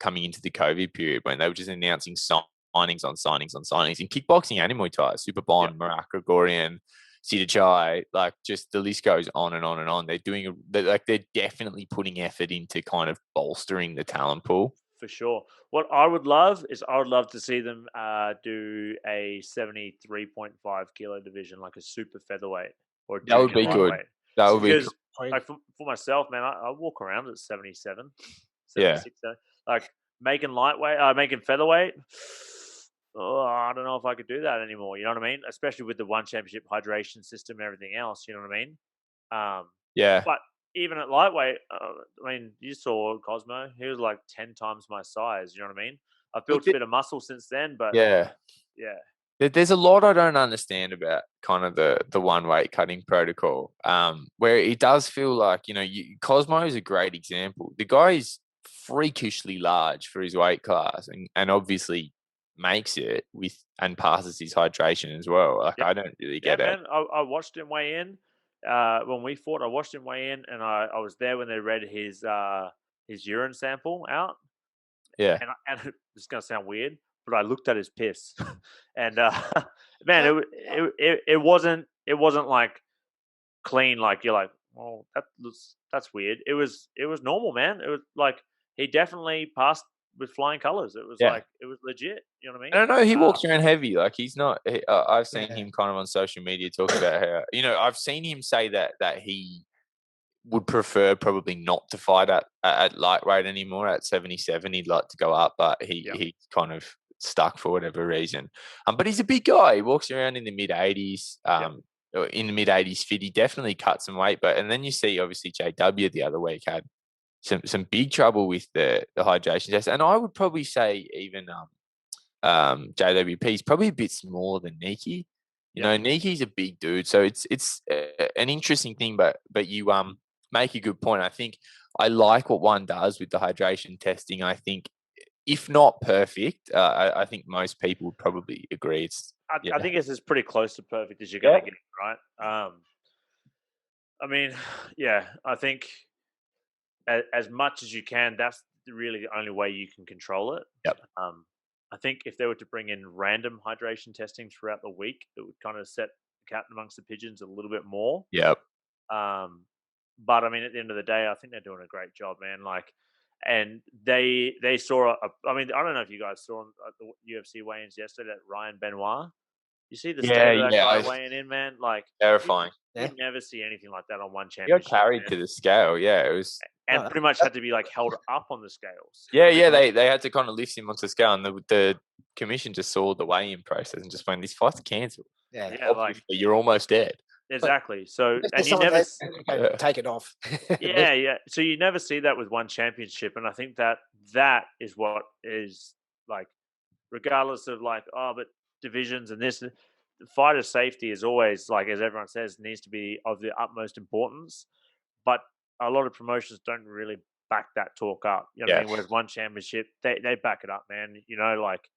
coming into the COVID period when they were just announcing signings on signings on signings in kickboxing and in Muay Thai, Super Bond, Marak, Gregorian, Sita Chai, like just the list goes on and on and on. They're definitely putting effort into kind of bolstering the talent pool. For sure. What I would love to see them do a 73.5 kilo division, like a super featherweight or that would be good. That would be because like for myself, man, I walk around at 77, Yeah. 76. Like making lightweight, making featherweight. Oh, I don't know if I could do that anymore. You know what I mean? Especially with the one championship hydration system and everything else. You know what I mean? Yeah. But even at lightweight, I mean, you saw Cosmo. He was like 10 times my size. You know what I mean? I've built a bit of muscle since then, but yeah. There's a lot I don't understand about kind of the one weight cutting protocol, where it does feel like, Cosmo is a great example. The guy is freakishly large for his weight class and obviously makes it and passes his hydration as well. Like, I don't really get it. Man, I watched him weigh in when we fought. I watched him weigh in, and I was there when they read his urine sample out. Yeah, and it's gonna sound weird, but I looked at his piss, and man, it wasn't like clean. Like you're like, oh, that's weird. It was normal, man. It was like he definitely passed with flying colors. It was like it was legit. You know what I mean? I don't know. He walks around heavy. Like he's not. I've seen him kind of on social media talk about how I've seen him say that he would prefer probably not to fight at lightweight anymore at 77. He'd like to go up, but he kind of stuck for whatever reason. But he's a big guy. He walks around in the mid 80s. In the mid 80s fit. He definitely cut some weight, and then you see obviously JW the other week had some big trouble with the hydration test, and I would probably say even JWP is probably a bit smaller than Nieky. Nieky's a big dude, so it's an interesting thing. But you make a good point. I think I like what one does with the hydration testing. I think if not perfect, I think most people would probably agree. I think it's as pretty close to perfect as you're going to get, right? I mean, I think as much as you can, that's really the only way you can control it. Yep. I think if they were to bring in random hydration testing throughout the week, it would kind of set the cat amongst the pigeons a little bit more. Yep. But I mean, at the end of the day, I think they're doing a great job, man. Like, and they saw. I mean, I don't know if you guys saw the UFC weigh-ins yesterday. That Ryan Benoit. You see the state of that guy weighing in, man. Like terrifying. You never see anything like that on one He championship. got carried to the scale. Yeah, it was. And pretty much had to be like held up on the scales. Yeah. They had to kind of lift him onto the scale, and the commission just saw the weigh-in process and just went, "This fight's cancelled." Yeah, like you're almost dead. Exactly. So and you never take it off. Yeah. So you never see that with one championship, and I think that is what is like, regardless of like, but divisions and this, fighter safety is always, like, as everyone says, needs to be of the utmost importance. But a lot of promotions don't really back that talk up. You know what I mean? Whereas one championship, they back it up, man. Like,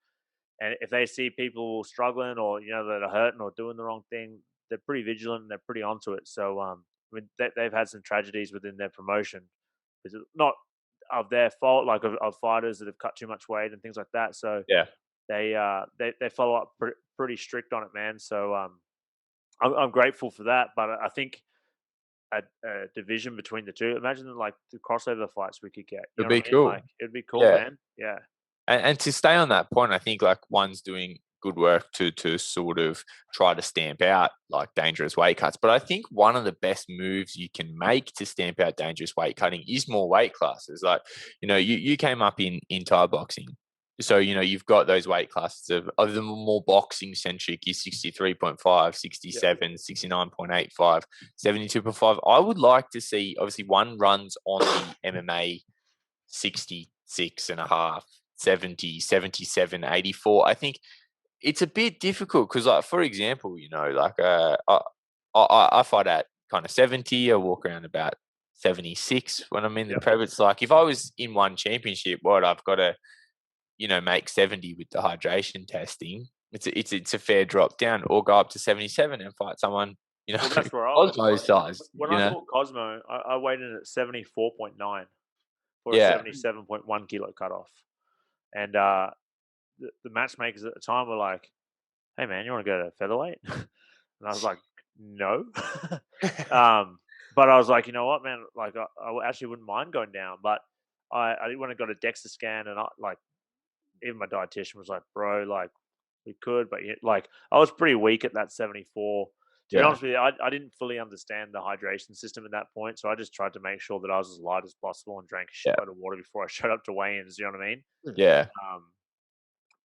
and if they see people struggling or that are hurting or doing the wrong thing, they're pretty vigilant and they're pretty onto it. So I mean, they've had some tragedies within their promotion. It's not of their fault, like of fighters that have cut too much weight and things like that. So they follow up pretty strict on it, man. So I'm grateful for that. But I think a division between the two, imagine like the crossover fights we could get. It'd be cool. Like, it'd be cool, man. Yeah. And to stay on that point, I think like one's doing good work to sort of try to stamp out like dangerous weight cuts. But I think one of the best moves you can make to stamp out dangerous weight cutting is more weight classes. Like, you came up in Thai boxing. So, you've got those weight classes of the more boxing centric is 63.5, 67, 69.85, 72.5. I would like to see, obviously one runs on the MMA 66.5, 70, 77, 84. I think it's a bit difficult because, like, for example, like I fight at kind of 70, I walk around about 76 when I'm in the prep. It's like if I was in one championship, I've got to, make 70 with the hydration testing. It's a fair drop down, or go up to 77 and fight someone, Well, that's where I was. Cosmo size. When I fought Cosmo, I weighed in at 74.9 for a 77.1 kilo cutoff. And the matchmakers at the time were like, "Hey man, you want to go to featherweight?" And I was like, "No." But I was like, you know what, man? Like, I actually wouldn't mind going down, but I didn't want to go to DEXA scan, and even my dietitian was like, "Bro, like, we could, but like, I was pretty weak at that 74." To be honest with you, I didn't fully understand the hydration system at that point, so I just tried to make sure that I was as light as possible and drank a shitload of water before I showed up to weigh-ins. You know what I mean? Yeah.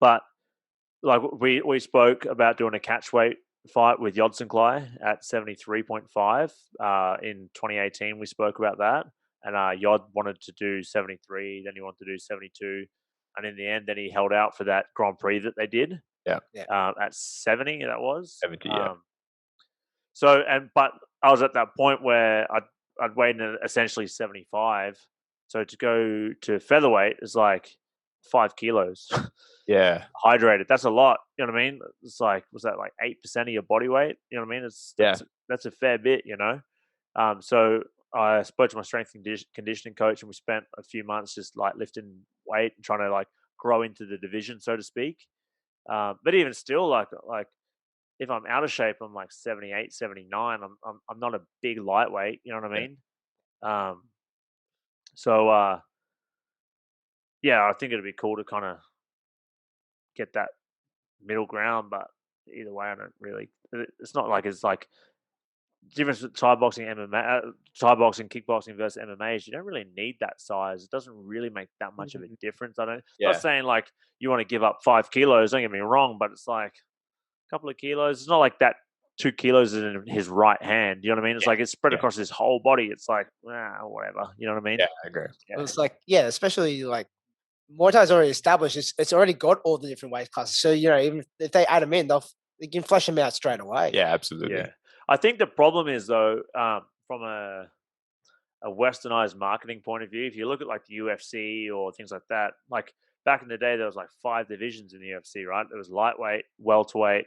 But like we spoke about doing a catch weight fight with Yodson at 73.5 in 2018. We spoke about that, and Yod wanted to do 73, then he wanted to do 72, and in the end, then he held out for that Grand Prix that they did. At 70, that was 70. But I was at that point where I'd weighed in at essentially 75. So to go to featherweight is like 5 kilos. Yeah. Hydrated. That's a lot. You know what I mean? It's like, was that like 8% of your body weight? You know what I mean? That's a fair bit, So I spoke to my strength and conditioning coach, and we spent a few months just like lifting weight and trying to like grow into the division, so to speak. But even still, like if I'm out of shape, I'm like 78, 79. I'm not a big lightweight. You know what I mean? I think it'd be cool to kind of get that middle ground. But either way, I don't really. It's not like it's like difference with Thai boxing, MMA, Thai boxing, kickboxing versus MMA is you don't really need that size. It doesn't really make that much of a difference. I'm not saying like you want to give up 5 kilos. Don't get me wrong, but it's like couple of kilos. It's not like that 2 kilos is in his right hand. You know what I mean? It's like it's spread across his whole body. It's like, whatever. You know what I mean? Yeah, I agree. Yeah. It's like, especially like Muay Thai's already established. It's already got all the different weight classes. So, even if they add them in, they can flesh them out straight away. Yeah, absolutely. Yeah. I think the problem is, though, from a westernized marketing point of view, if you look at like the UFC or things like that, like back in the day, there was like 5 divisions in the UFC, right? There was lightweight, welterweight,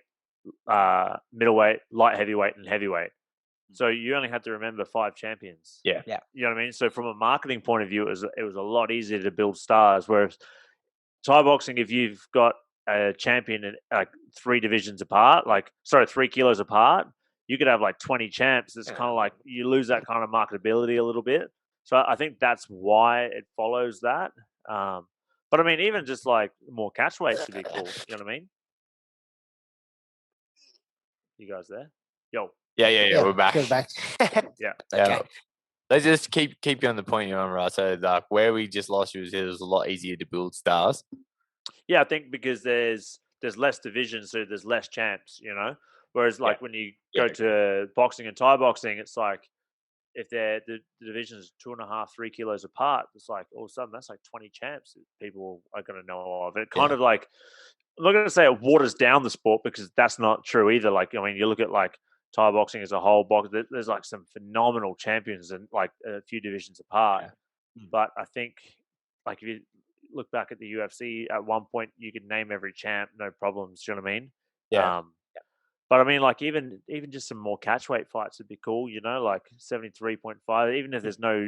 middleweight, light heavyweight, and heavyweight. So you only had to remember 5 champions. Yeah. You know what I mean? So from a marketing point of view, it was a lot easier to build stars. Whereas Thai boxing, if you've got a champion in like 3 divisions apart, 3 kilos apart, you could have like 20 champs. It's kind of like you lose that kind of marketability a little bit. So I think that's why it follows that. But I mean, even just like more catch weights would be cool. You know what I mean? You guys there? Yo. Yeah. We're back. Go back. Yeah. Okay. Let's just keep you on the point you're on, right? So like where we just lost you is it was a lot easier to build stars. Yeah, I think because there's less divisions, so there's less champs, Whereas like when you go to boxing and Thai boxing, it's like if the divisions 2.5, 3 kilos apart, it's like all of a sudden that's like 20 champs that people are going to know of. It kind of like, I'm not going to say it waters down the sport because that's not true either. Like, I mean, you look at like Thai boxing as a whole, there's like some phenomenal champions and like a few divisions apart. Yeah. But I think like if you look back at the UFC, at one point you could name every champ, no problems. Do you know what I mean? Yeah. But I mean, like even just some more catchweight fights would be cool. Like 73.5. Even if there's no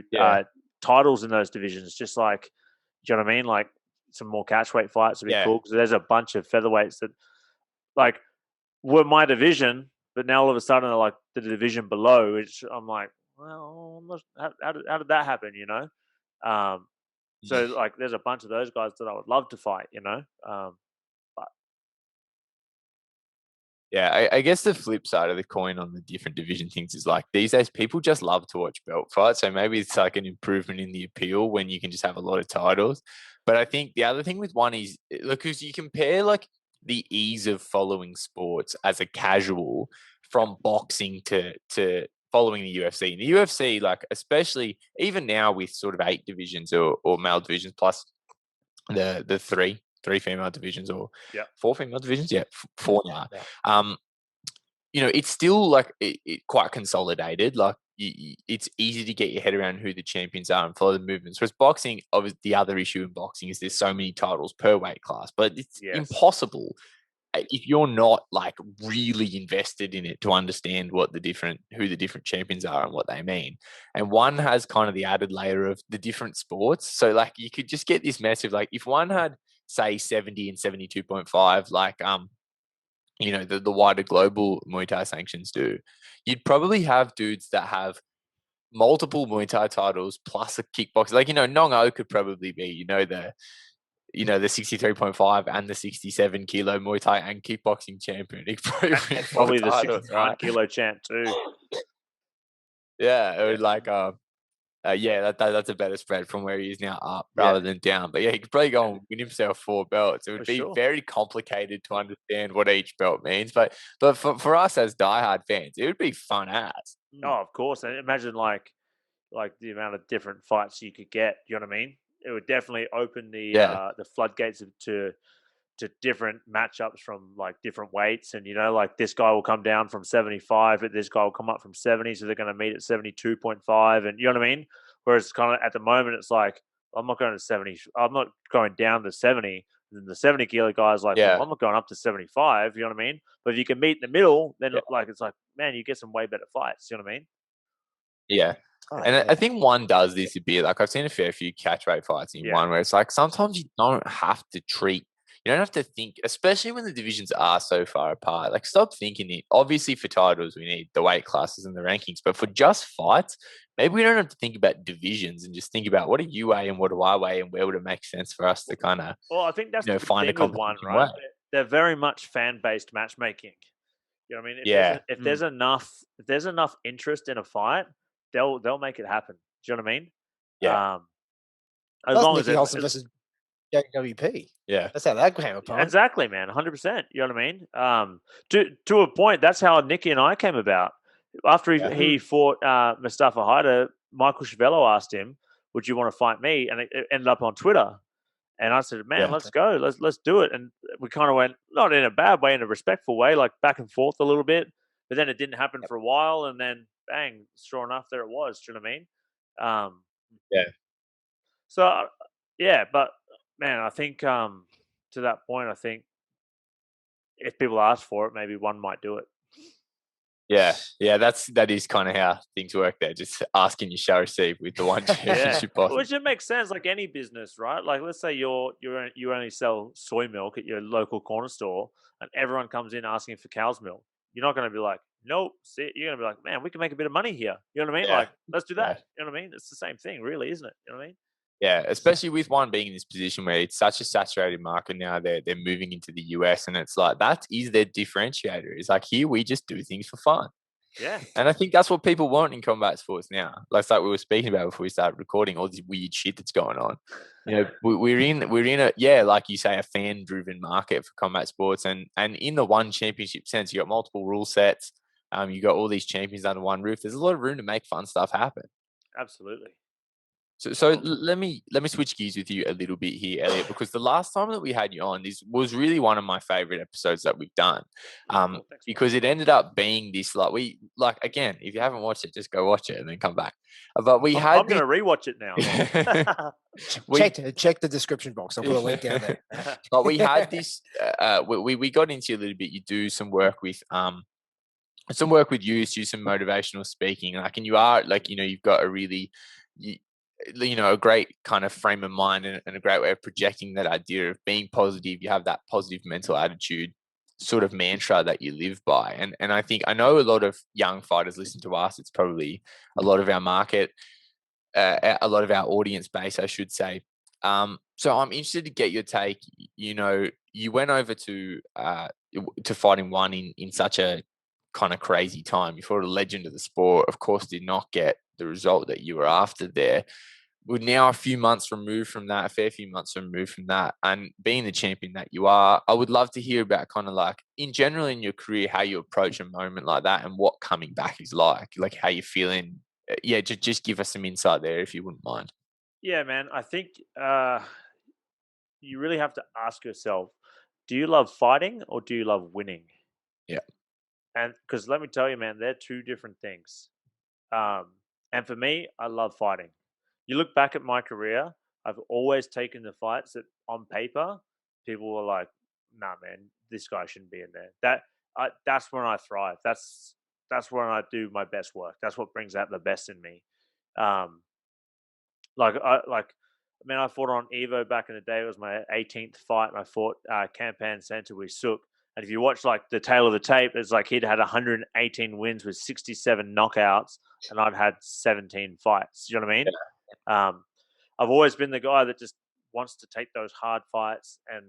titles in those divisions, just like, do you know what I mean? Like some more catchweight fights would be cool because there's a bunch of featherweights that like were my division, but now all of a sudden they're like the division below. Which I'm like, well, how did that happen? So like there's a bunch of those guys that I would love to fight. Yeah, I guess the flip side of the coin on the different division things is like these days people just love to watch belt fights. So maybe it's like an improvement in the appeal when you can just have a lot of titles. But I think the other thing with one is, look, because you compare like the ease of following sports as a casual from boxing to following the UFC. In the UFC, like especially even now with sort of 8 divisions or male divisions plus the 3 female divisions or 4 female divisions. 4 now. It's still like it quite consolidated. Like it's easy to get your head around who the champions are and follow the movements. Whereas boxing, obviously, the other issue in boxing is there's so many titles per weight class, but it's impossible if you're not like really invested in it to understand who the different champions are and what they mean. And one has kind of the added layer of the different sports. So like you could just get this message, like if one had say 70 and 72.5, like the wider global Muay Thai sanctions do, you'd probably have dudes that have multiple Muay Thai titles plus a kickboxer. Like, Nong O could probably be, the 63.5 and the 67 kilo Muay Thai and kickboxing champion. He probably the 69 kilo champ too. Yeah, it would that's a better spread from where he is now up rather than down. But yeah, he could probably go and win himself 4 belts. It would be very complicated to understand what each belt means. But for us as diehard fans, it would be fun as. Oh, of course. And imagine like the amount of different fights you could get. You know what I mean? It would definitely open the floodgates to different matchups from like different weights. And like this guy will come down from 75, but this guy will come up from 70, so they're going to meet at 72.5. And you know what I mean? Whereas kind of at the moment, it's like I'm not going to 70. I'm not going down to 70. And the 70 kilo guy's like, well, I'm not going up to 75. You know what I mean? But if you can meet in the middle, then it's like, man, you get some way better fights. You know what I mean? Yeah. I think one does this a bit. Like I've seen a fair few catch weight fights in one where it's like sometimes you don't have to you don't have to think, especially when the divisions are so far apart. Like stop thinking it. Obviously for titles, we need the weight classes and the rankings, but for just fights, maybe we don't have to think about divisions and just think about what do you weigh and what do I weigh and where would it make sense for us to kind of, I think that's find a competition right? They're very much fan-based matchmaking. You know what I mean? If there's enough interest in a fight, they'll make it happen. Do you know what I mean? Yeah. As long as Nieky Holzken versus JWP. Yeah, that's how that came apart. Exactly, man. 100%. You know what I mean? To a point, that's how Nieky and I came about. After he fought Mustafa Haider, Michael Chiavello asked him, "Would you want to fight me?" And it ended up on Twitter. And I said, "Man, let's go. Let's do it." And we kind of went, not in a bad way, in a respectful way, like back and forth a little bit. But then it didn't happen for a while, and then bang, sure enough, there it was. Do you know what I mean? So but man, I think to that point, I think if people ask for it, maybe one might do it. Yeah, that is kind of how things work there. Just asking you shall receive with the one championship possible. Which it makes sense, like any business, right? Like let's say you only sell soy milk at your local corner store, and everyone comes in asking for cow's milk. You're not going to be like, nope. See, you're going to be like, man, we can make a bit of money here. You know what I mean? Like, let's do that. You know what I mean? It's the same thing, really, isn't it? You know what I mean? Yeah, especially with one being in this position where it's such a saturated market now. They're moving into the US, and it's like that is their differentiator. It's like here we just do things for fun. Yeah, and I think that's what people want in combat sports now. Like we were speaking about before we started recording, all this weird shit that's going on. We're in a like you say, a fan-driven market for combat sports, and in the one championship sense, you got multiple rule sets. You got all these champions under one roof. There's a lot of room to make fun stuff happen. Absolutely. So let me switch gears with you a little bit here, Elliot, because the last time that we had you on, this was really one of my favorite episodes that we've done, because it ended up being this again, if you haven't watched it, just go watch it and then come back. But I'm going to rewatch it now. Check the description box. I'll put a link down there. But we had this. We got into a little bit. You do some work with you, do some motivational speaking, and you are you've got a really a great kind of frame of mind and a great way of projecting that idea of being positive. You have that positive mental attitude sort of mantra that you live by. And I know a lot of young fighters listen to us. It's probably a lot of our market, a lot of our audience base, I should say. So I'm interested to get your take. You went over to fighting one in such a kind of crazy time. You fought a legend of the sport, of course, did not get the result that you were after there. We're now a fair few months removed from that, and being the champion that you are, I would love to hear about kind of like, in general in your career, how you approach a moment like that and what coming back is like how you're feeling. Yeah, just give us some insight there if you wouldn't mind. Yeah, man, I think you really have to ask yourself, do you love fighting or do you love winning? Yeah. And because let me tell you, man, they're two different things. And for me, I love fighting. You look back at my career, I've always taken the fights that on paper, people were like, nah, man, this guy shouldn't be in there. That's when I thrive. That's when I do my best work. That's what brings out the best in me. Um, I fought on Evo back in the day. It was my 18th fight, and I fought Campan Santawi Sook. And if you watch like the tail of the tape, it's like he'd had 118 wins with 67 knockouts, and I'd had 17 fights. You know what I mean? Yeah. I've always been the guy that just wants to take those hard fights, and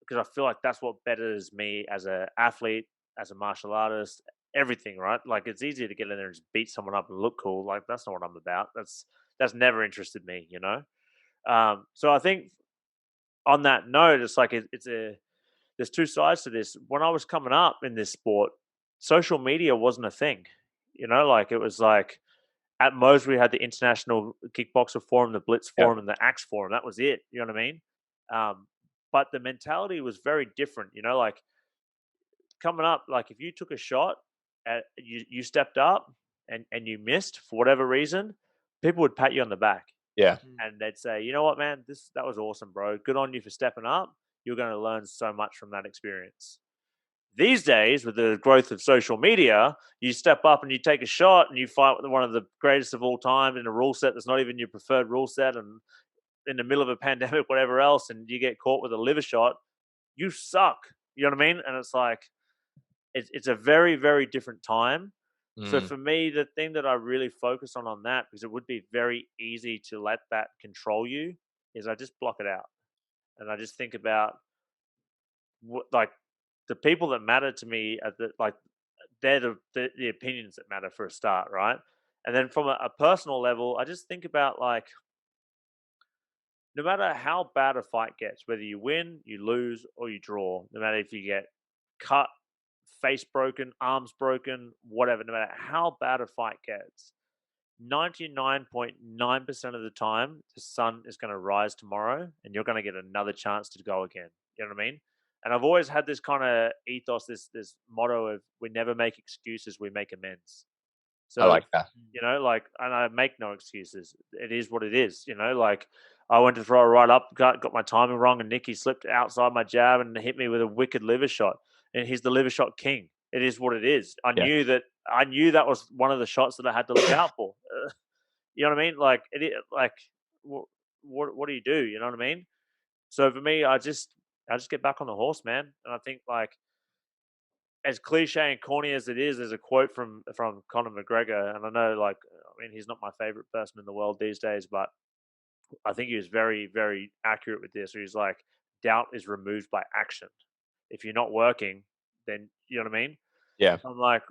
because I feel like that's what betters me as an athlete, as a martial artist, everything, right? Like it's easier to get in there and just beat someone up and look cool. Like that's not what I'm about. That's never interested me, you know. So I think on that note, it's like there's two sides to this. When I was coming up in this sport, social media wasn't a thing, you know. Like it was like at most we had the International Kickboxer Forum, the Blitz Forum, and the Axe Forum. That was it. You know what I mean? But the mentality was very different. You know, like coming up, like if you took a shot, you stepped up and you missed for whatever reason, people would pat you on the back. Yeah. And they'd say, you know what, man, that was awesome, bro. Good on you for stepping up. You're going to learn so much from that experience. These days, with the growth of social media, you step up and you take a shot and you fight with one of the greatest of all time in a rule set that's not even your preferred rule set, and in the middle of a pandemic, whatever else, and you get caught with a liver shot, you suck. You know what I mean? And it's like, it's a very, very different time. So for me, the thing that I really focus on that, because it would be very easy to let that control you, is I just block it out. And I just think about like the people that matter to me are they're the opinions that matter for a start, right? And then from a personal level, I just think about like, no matter how bad a fight gets, whether you win, you lose, or you draw, no matter if you get cut, face broken, arms broken, whatever, no matter how bad a fight gets, 99.9% of the time, the sun is going to rise tomorrow and you're going to get another chance to go again. You know what I mean? And I've always had this kind of ethos, this motto of we never make excuses, we make amends. So, I like that. You know, like, and I make no excuses. It is what it is. You know, like I went to throw a right up, got my timing wrong, and Nieky slipped outside my jab and hit me with a wicked liver shot. And he's the liver shot king. It is what it is. I knew that was one of the shots that I had to look out for. You know what I mean? Like what do you do? You know what I mean? So for me, I just get back on the horse, man. And I think like, as cliche and corny as it is, there's a quote from Conor McGregor, and I know, like, I mean, he's not my favorite person in the world these days, but I think he was very, very accurate with this. Where he's like, doubt is removed by action. If you're not working, then you know what I mean. Yeah. I'm like,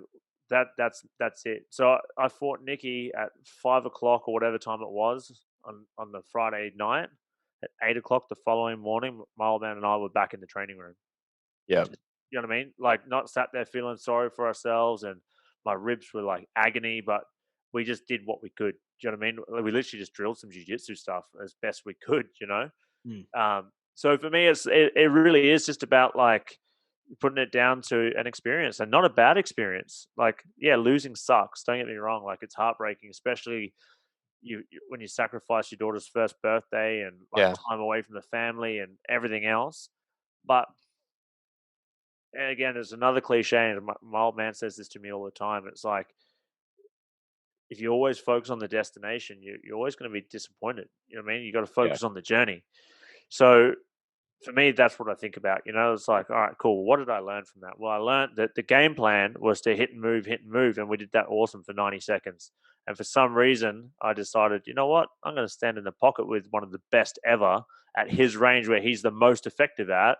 that's it. So I fought Nieky at 5 o'clock or whatever time it was on the Friday night. At 8 o'clock the following morning, my old man and I were back in the training room. Yeah. You know what I mean? Like, not sat there feeling sorry for ourselves, and my ribs were like agony, but we just did what we could. Do you know what I mean? We literally just drilled some jiu-jitsu stuff as best we could, you know? So for me, it really is just about like putting it down to an experience, and not a bad experience. Like, yeah, losing sucks. Don't get me wrong. Like, it's heartbreaking, especially when you sacrifice your daughter's first birthday and like time away from the family and everything else. But and again, there's another cliche, and my old man says this to me all the time. It's like, if you always focus on the destination, you're always going to be disappointed. You know what I mean? You got to focus on the journey. So for me, that's what I think about. You know, it's like, all right, cool. What did I learn from that? Well, I learned that the game plan was to hit and move, and we did that awesome for 90 seconds. And for some reason, I decided, you know what? I'm going to stand in the pocket with one of the best ever at his range, where he's the most effective at,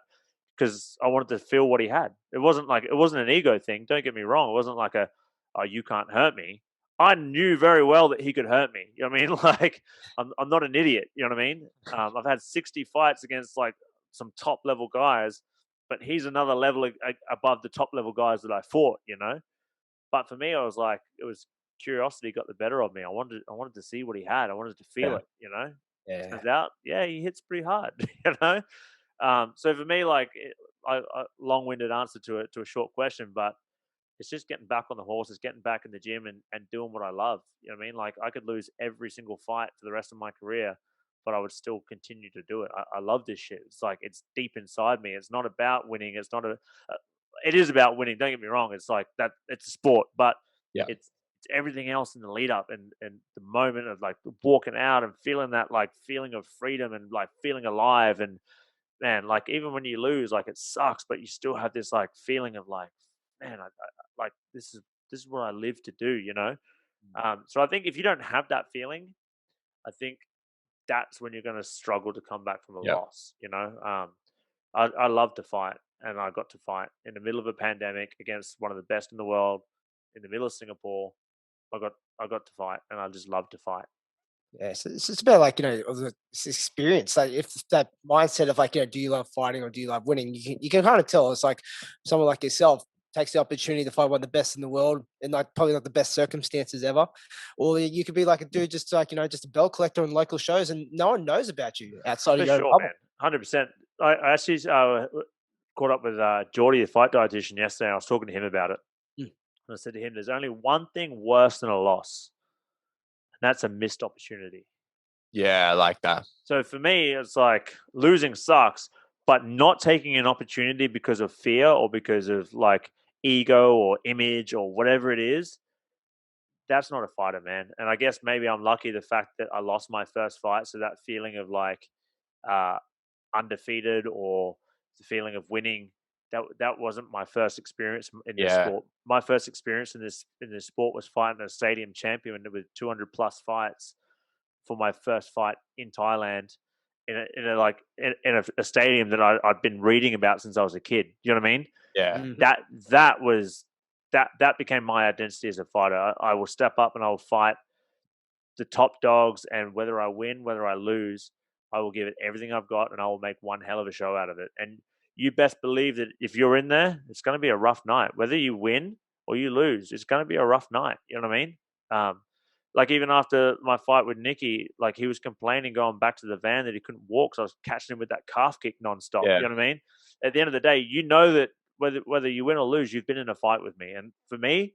because I wanted to feel what he had. It wasn't an ego thing. Don't get me wrong. It wasn't like oh, you can't hurt me. I knew very well that he could hurt me. You know what I mean? Like, I'm not an idiot. You know what I mean? I've had 60 fights against like some top level guys, but he's another level above the top level guys that I fought, you know? But for me, I was like, it was curiosity got the better of me. I wanted to see what he had. I wanted to feel it, you know? Yeah. Turns out, he hits pretty hard, you know? So for me, like, a long-winded answer to a short question, but it's just getting back on the horse, it's getting back in the gym and doing what I love. You know what I mean? Like I could lose every single fight for the rest of my career, but I would still continue to do it. I love this shit. It's like it's deep inside me. It's not about winning. It's not it is about winning. Don't get me wrong. It's like that. It's a sport, but Yeah. it's everything else in the lead up and the moment of like walking out and feeling that like feeling of freedom and like feeling alive. And man, like even when you lose, like it sucks, but you still have this like feeling of like, man, I like this is what I live to do, you know. So I think if you don't have that feeling, I think that's when you're going to struggle to come back from a loss, you know. I love to fight, and I got to fight in the middle of a pandemic against one of the best in the world in the middle of Singapore. I got to fight, and I just love to fight. Yeah, so it's just about like, you know, this experience. Like if that mindset of like, you know, do you love fighting or do you love winning? You can kind of tell. It's like someone like yourself takes the opportunity to fight one of the best in the world in like probably like the best circumstances ever. Or you could be like a dude just like, you know, just a bell collector in local shows and no one knows about you outside For of your own sure, bubble. man, 100%. I actually caught up with Geordie, the fight dietitian, yesterday. And I was talking to him about it. Mm. And I said to him, "There's only one thing worse than a loss, and that's a missed opportunity." Yeah, I like that. So for me, it's like losing sucks, but not taking an opportunity because of fear or because of like ego or image or whatever it is, that's not a fighter, man. And I guess maybe I'm lucky the fact that I lost my first fight. So that feeling of like undefeated or the feeling of winning, that wasn't my first experience in this sport. My first experience in this sport was fighting a stadium champion with 200 plus fights for my first fight in Thailand in a stadium that I'd been reading about since I was a kid. You know what I mean? Yeah. Mm-hmm. That became my identity as a fighter. I will step up and I will fight the top dogs, and whether I win, whether I lose, I will give it everything I've got, and I will make one hell of a show out of it. And you best believe that if you're in there, it's going to be a rough night. Whether you win or you lose, it's going to be a rough night. You know what I mean? Like even after my fight with Nieky, like he was complaining going back to the van that he couldn't walk, so I was catching him with that calf kick nonstop. Yeah. You know what I mean? At the end of the day, you know that whether you win or lose, you've been in a fight with me. And for me,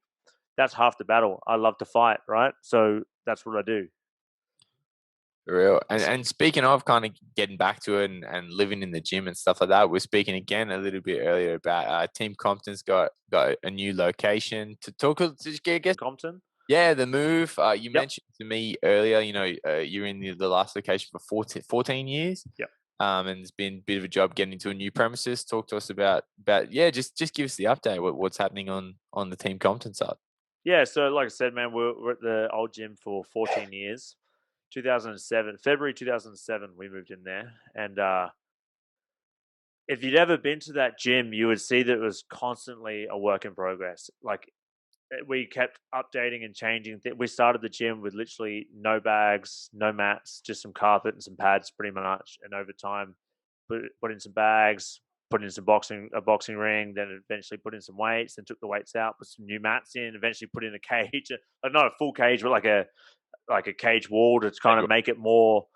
that's half the battle. I love to fight, right? So that's what I do. For real. And speaking of kind of getting back to it and living in the gym and stuff like that, we're speaking again a little bit earlier about Team Compton's got a new location to talk. I guess Compton? Yeah, the move. You mentioned to me earlier, you know, you're in the last location for 14 years. Yep. And it's been a bit of a job getting into a new premises. Talk to us about just give us the update. What's happening on the Team Compton side? Yeah, so like I said, man, we're at the old gym for 14 years. 2007, February 2007, we moved in there. And if you'd ever been to that gym, you would see that it was constantly a work in progress. Like we kept updating and changing. We started the gym with literally no bags, no mats, just some carpet and some pads pretty much. And over time, put in some bags, put in a boxing ring, then eventually put in some weights, then took the weights out, put some new mats in, eventually put in a cage, not a full cage, but like a cage wall to kind of make it more.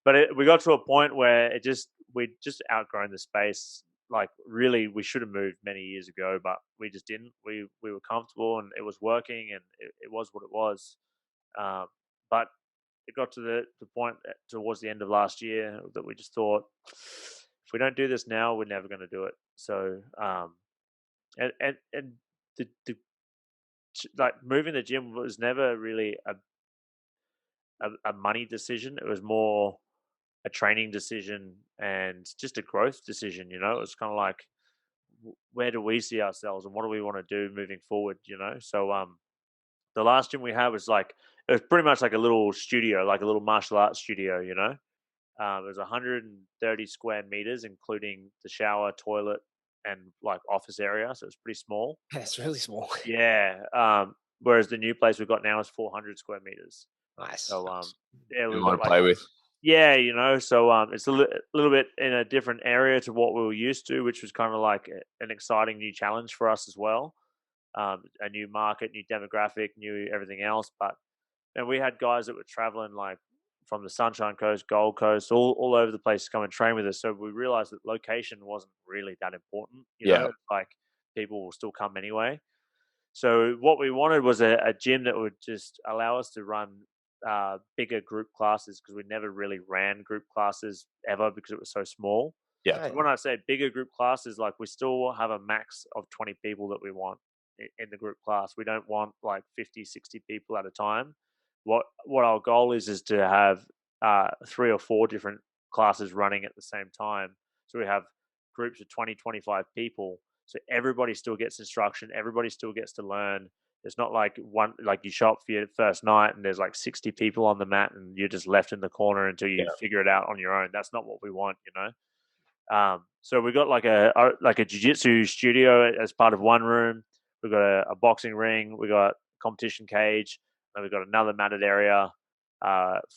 But we got to a point where we'd just outgrown the space. Like really, we should have moved many years ago, but we just didn't. We were comfortable and it was working, and it was what it was. But it got to the point towards the end of last year that we just thought, if we don't do this now, we're never going to do it. So, and the like moving the gym was never really a money decision. It was more a training decision and just a growth decision. You know, it was kind of like, where do we see ourselves and what do we want to do moving forward? You know, so the last gym we had was like, it was pretty much like a little studio, like a little martial arts studio. You know, it was 130 square meters, including the shower, toilet, and like office area. So it was pretty small. That's really small. Yeah. Whereas the new place we've got now is 400 square meters. Nice. So yeah, we want to play with. Yeah, you know, so it's a little bit in a different area to what we were used to, which was kind of like an exciting new challenge for us as well. A new market, new demographic, new everything else. But and we had guys that were traveling like from the Sunshine Coast, Gold Coast, all over the place to come and train with us. So we realized that location wasn't really that important. You know, like people will still come anyway. So what we wanted was a gym that would just allow us to run bigger group classes, because we never really ran group classes ever because it was so small. Yeah. So when I say bigger group classes, like we still have a max of 20 people that we want in the group class. We don't want like 50, 60 people at a time. What our goal is to have 3 or 4 different classes running at the same time. So we have groups of 20, 25 people. So everybody still gets instruction. Everybody still gets to learn. It's not like you show up for your first night and there's like 60 people on the mat and you're just left in the corner until you figure it out on your own. That's not what we want, So we got like a jiu-jitsu studio as part of one room. We've got a boxing ring. We got a competition cage, and we've got another matted area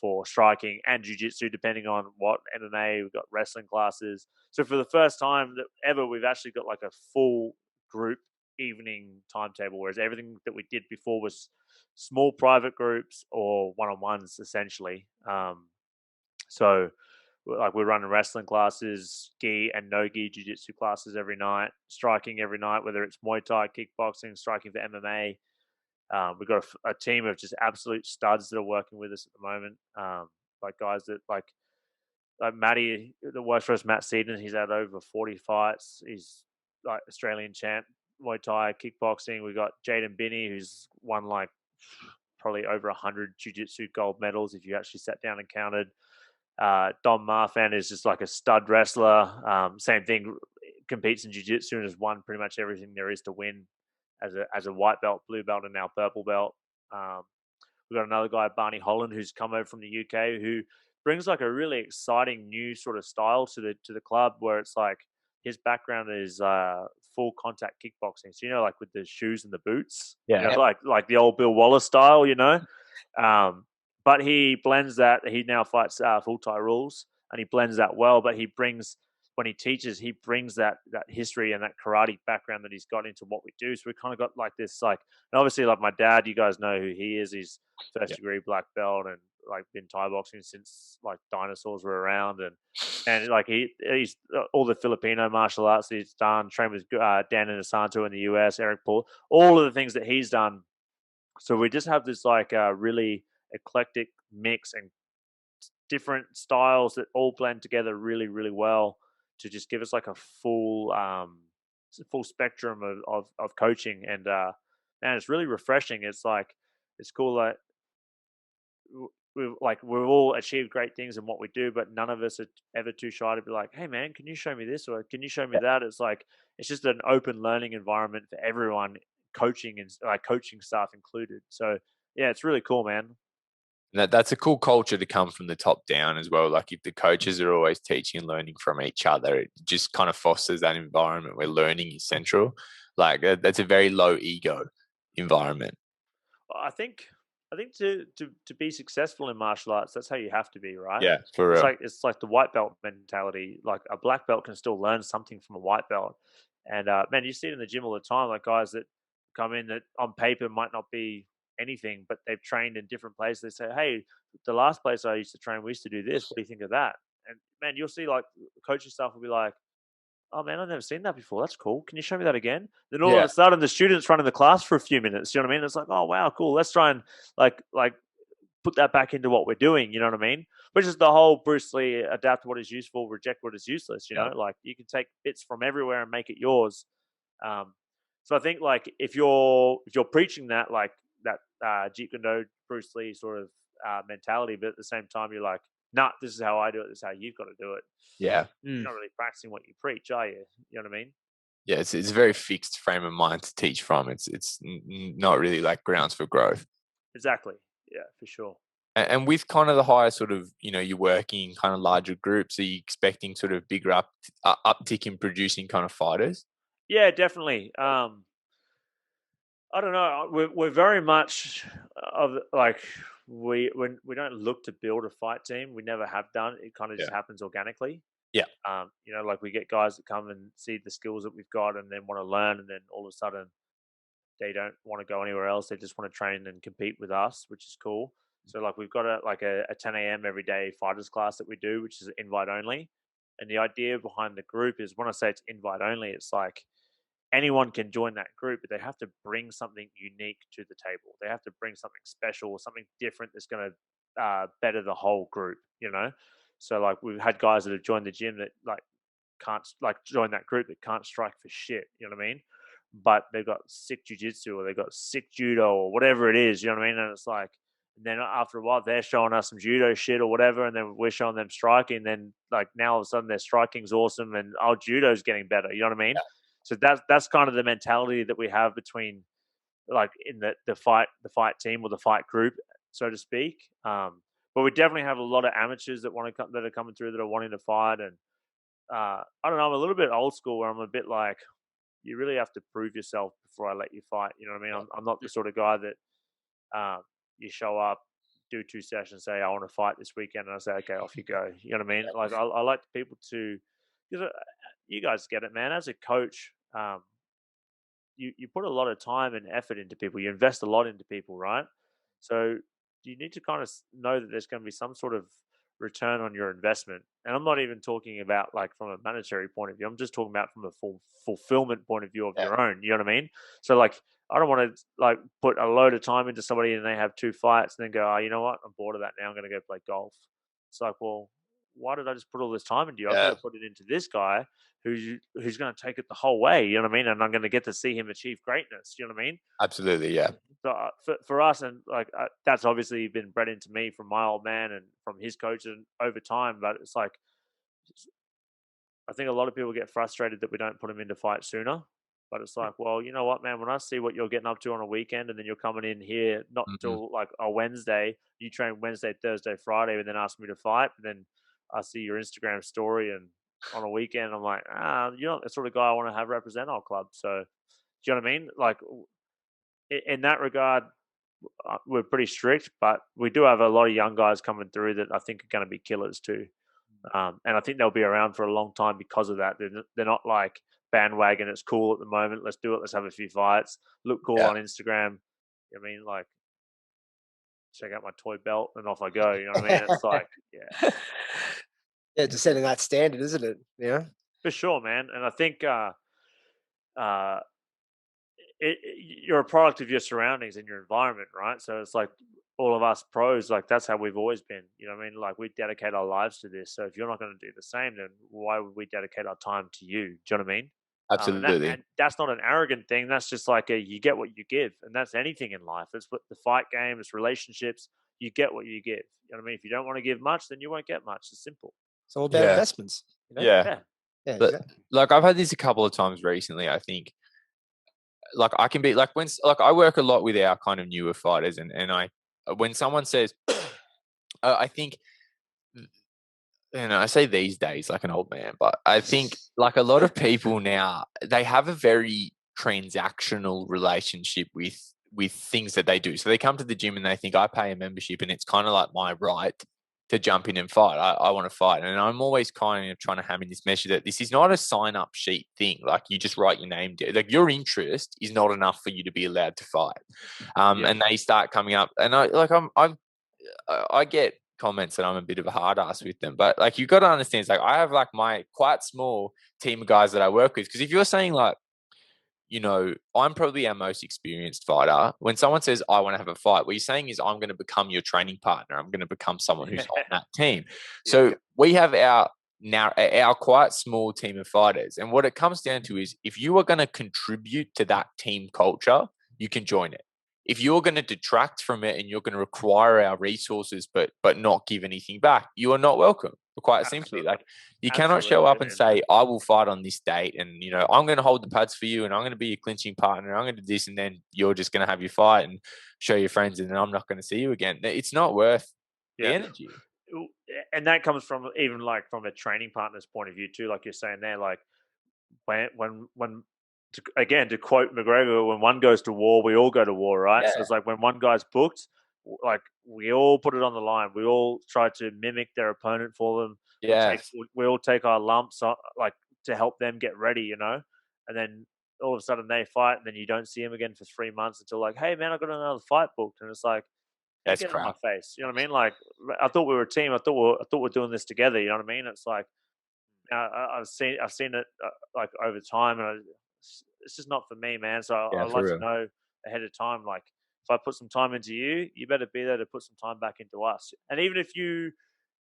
for striking and jiu-jitsu, depending on what MMA. We've got wrestling classes. So for the first time ever, we've actually got like a full group evening timetable, whereas everything that we did before was small private groups or one-on-ones, essentially. So like we're running wrestling classes, gi and no gi jiu-jitsu classes every night, striking every night, whether it's Muay Thai, kickboxing, striking for MMA. We've got a team of just absolute studs that are working with us at the moment. Like guys that like Matty that works for us, Matt Seaton. He's had over 40 fights. He's like Australian champ, Muay Thai, kickboxing. We got Jaden Binney, who's won like probably over 100 jiu-jitsu gold medals if you actually sat down and counted. Dom Marfan is just like a stud wrestler. Same thing, competes in jiu-jitsu and has won pretty much everything there is to win as a white belt, blue belt, and now purple belt. We've got another guy, Barney Holland, who's come over from the UK, who brings like a really exciting new sort of style to the club, where it's like his background is full contact kickboxing. So like with the shoes and the boots, like the old Bill Wallace style, But he blends that. He now fights full Thai rules, and he blends that well. But when he teaches, he brings that history and that karate background that he's got into what we do. So we kind of got like this, like, and obviously like my dad, you guys know who he is. He's first degree black belt and like been Thai boxing since like dinosaurs were around, and like he's all the Filipino martial arts that he's done. Trained with Dan Inosanto in the US, Eric Paul, all of the things that he's done. So we just have this like really eclectic mix and different styles that all blend together really, really well to just give us like a full spectrum of coaching. And man, it's really refreshing. It's cool that we've all achieved great things in what we do, but none of us are ever too shy to be like, hey man, can you show me this, or can you show me that? It's like it's just an open learning environment for everyone, coaching and like coaching staff included. So yeah, it's really cool, man. That's a cool culture to come from the top down as well. Like if the coaches are always teaching and learning from each other, it just kind of fosters that environment where learning is central. Like that's a very low ego environment. I think to be successful in martial arts, that's how you have to be, right? Yeah, for real. It's like the white belt mentality. Like a black belt can still learn something from a white belt. And man, you see it in the gym all the time, like guys that come in that on paper might not be anything, but they've trained in different places. They say, hey, the last place I used to train, we used to do this. What do you think of that? And man, you'll see like coaching staff will be like, oh man, I've never seen that before. That's cool. Can you show me that again? Then all of a sudden the students running the class for a few minutes. You know what I mean? It's like, oh wow, cool. Let's try and like put that back into what we're doing. You know what I mean? Which is the whole Bruce Lee, adapt what is useful, reject what is useless. You know, like you can take bits from everywhere and make it yours. So I think like if you're preaching that like that Jeet Kune Do, Bruce Lee sort of mentality, but at the same time you're like, nah, this is how I do it. This is how you've got to do it. Yeah. You're not really practicing what you preach, are you? You know what I mean? Yeah, it's a very fixed frame of mind to teach from. It's not really like grounds for growth. Exactly. Yeah, for sure. And with kind of the higher sort of, you're working in kind of larger groups, are you expecting sort of bigger uptick in producing kind of fighters? Yeah, definitely. I don't know. We're very much of like we don't look to build a fight team. We never have done. It kind of just happens organically. Yeah. Like we get guys that come and see the skills that we've got and then want to learn, and then all of a sudden they don't want to go anywhere else. They just want to train and compete with us, which is cool. So like we've got a 10 a.m. every day fighters class that we do, which is invite only. And the idea behind the group is when I say it's invite only, it's like anyone can join that group, but they have to bring something unique to the table. They have to bring something special or something different that's going to better the whole group, you know? So like we've had guys that have joined the gym that like can't like join that group that can't strike for shit, you know what I mean? But they've got sick jiu-jitsu or they've got sick judo or whatever it is, you know what I mean? And it's like, and then after a while they're showing us some judo shit or whatever, and then we're showing them striking. And then like now all of a sudden their striking's awesome and our judo's getting better, you know what I mean? So that's kind of the mentality that we have between like in the fight team or the fight group, so to speak. But we definitely have a lot of amateurs that want to come, that are coming through that are wanting to fight. And I don't know, I'm a little bit old school where I'm a bit like, you really have to prove yourself before I let you fight. You know what I mean? I'm not the sort of guy that you show up, do 2 sessions, say I want to fight this weekend, and I say okay, off you go. You know what I mean? Like I like people to, because you guys get it, man. As a coach, you put a lot of time and effort into people. You invest a lot into people, right? So you need to kind of know that there's going to be some sort of return on your investment. And I'm not even talking about like from a monetary point of view. I'm just talking about from a fulfillment point of view of your own. You know what I mean? So like, I don't want to like put a load of time into somebody and they have 2 fights and then go, oh, you know what? I'm bored of that now. I'm going to go play golf. It's like, well, why did I just put all this time into you? I could have put it into this guy who's going to take it the whole way. You know what I mean? And I'm going to get to see him achieve greatness. You know what I mean? Absolutely, yeah. So for us, and like that's obviously been bred into me from my old man and from his coach and over time. But it's like, I think a lot of people get frustrated that we don't put them into fight sooner. But it's like, well, you know what, man? When I see what you're getting up to on a weekend, and then you're coming in here not until like a Wednesday, you train Wednesday, Thursday, Friday, and then ask me to fight. And then I see your Instagram story, and on a weekend, I'm like, you're not the sort of guy I want to have represent our club. So, do you know what I mean? Like, in that regard, we're pretty strict, but we do have a lot of young guys coming through that I think are going to be killers too. And I think they'll be around for a long time because of that. They're not like bandwagon. It's cool at the moment. Let's do it. Let's have a few fights. Look cool on Instagram. I mean, like, check out my toy belt and off I go. You know what I mean? It's like, yeah, just setting that standard, isn't it? Yeah, for sure, man. And I think you're a product of your surroundings and your environment, right? So it's like all of us pros, like that's how we've always been. You know what I mean? Like we dedicate our lives to this. So if you're not going to do the same, then why would we dedicate our time to you? Do you know what I mean? Absolutely. And that's not an arrogant thing. That's just like you get what you give. And that's anything in life. It's what the fight game, it's relationships. You get what you give. You know what I mean? If you don't want to give much, then you won't get much. It's simple. It's all about investments. You know? Yeah. Yeah, but exactly. like I've had this a couple of times recently. I think like I can be like when like I work a lot with our kind of newer fighters, and I when someone says, I think, you know, I say these days like an old man, but I think like a lot of people now, they have a very transactional relationship with things that they do. So they come to the gym and they think I pay a membership and it's kind of like my right to jump in and fight. I want to fight. And I'm always kind of trying to hammer this message that this is not a sign up sheet thing. Like you just write your name down. Like your interest is not enough for you to be allowed to fight. And they start coming up, and I get comments that I'm a bit of a hard ass with them, but like you got to understand, it's like I have like my quite small team of guys that I work with. Because if you're saying like, you know, I'm probably our most experienced fighter. When someone says I want to have a fight, what you're saying is I'm going to become your training partner. I'm going to become someone who's on that team. So we have our quite small team of fighters, and what it comes down to is if you are going to contribute to that team culture, you can join it. If you're going to detract from it and you're going to require our resources but not give anything back, you are not welcome. Quite simply, like you cannot show up and say, I will fight on this date and, you know, I'm going to hold the pads for you and I'm going to be your clinching partner. I'm going to do this, and then you're just going to have your fight and show your friends and then I'm not going to see you again. It's not worth the energy. And that comes from even like from a training partner's point of view too, like you're saying there, like when again, to quote McGregor, when one goes to war, we all go to war, right? So it's like when one guy's booked, like we all put it on the line. We all try to mimic their opponent for them. We all take our lumps like to help them get ready, you know? And then all of a sudden they fight and then you don't see them again for 3 months until like, hey man, I got another fight booked. And it's like, that's get crap. in my face. You know what I mean? Like I thought we were a team. I thought we're doing this together. You know what I mean? It's like, I've seen it like over time, and it's just not for me, man. So Yeah, I'd for like to real. know ahead of time, like if I put some time into you, you better be there to put some time back into us. And even if you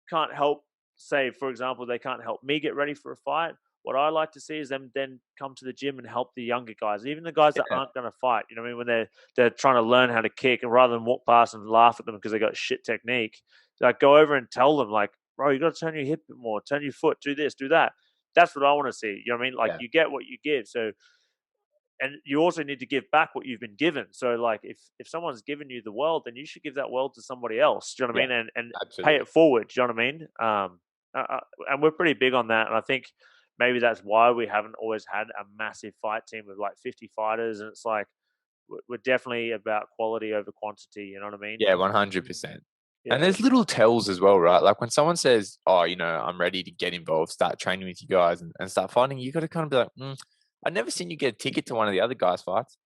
can't help, say for example, they can't help me get ready for a fight. What I like to see is them then come to the gym and help the younger guys, even the guys that Yeah. aren't going to fight. You know what I mean? When they're trying to learn how to kick, and rather than walk past and laugh at them because they got shit technique, like go over and tell them, like, bro, you got to turn your hip a bit more, turn your foot, do this, do that. That's what I want to see. You know what I mean? Like Yeah. you get what you give. So, and you also need to give back what you've been given. So, like if someone's given you the world, then you should give that world to somebody else. Do you know what I mean? And Absolutely. pay it forward. Do you know what I mean? And we're pretty big on that. And I think maybe that's why we haven't always had a massive fight team with like 50 fighters. And it's like we're definitely about quality over quantity. You know what I mean? Yeah, 100%. Yeah. And there's little tells as well, right? Like when someone says, "Oh, you know, I'm ready to get involved, start training with you guys, and start fighting," you got to kind of be like, "I've never seen you get a ticket to one of the other guys' fights."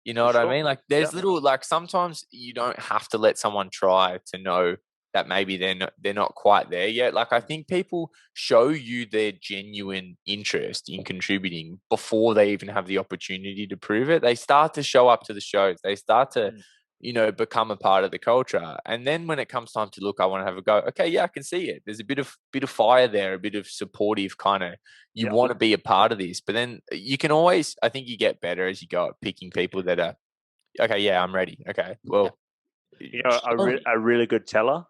You know For what I sure. mean? Like there's little, like sometimes you don't have to let someone try to know that maybe they're not quite there yet. Like I think people show you their genuine interest in contributing before they even have the opportunity to prove it. They start to show up to the shows. They start to, you know, become a part of the culture. And then when it comes time to look, I want to have a go. Okay, yeah, I can see it. There's a bit of fire there, a bit of supportive kind of. You want to be a part of this, but then you can always. I think you get better as you go at picking people that are. Okay, yeah, I'm ready. Okay, well, you know, a really good teller.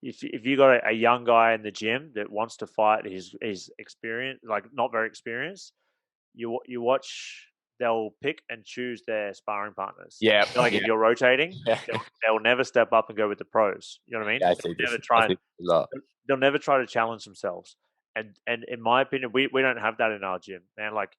If you got a young guy in the gym that wants to fight, his experience, like not very experienced, you watch. They'll pick and choose their sparring partners. Yeah, like if you're rotating, Yeah. they'll never step up and go with the pros. You know what I mean? Yeah, I see They'll this. never try. I see a lot. They'll never try to challenge themselves. And in my opinion, we don't have that in our gym, man. Like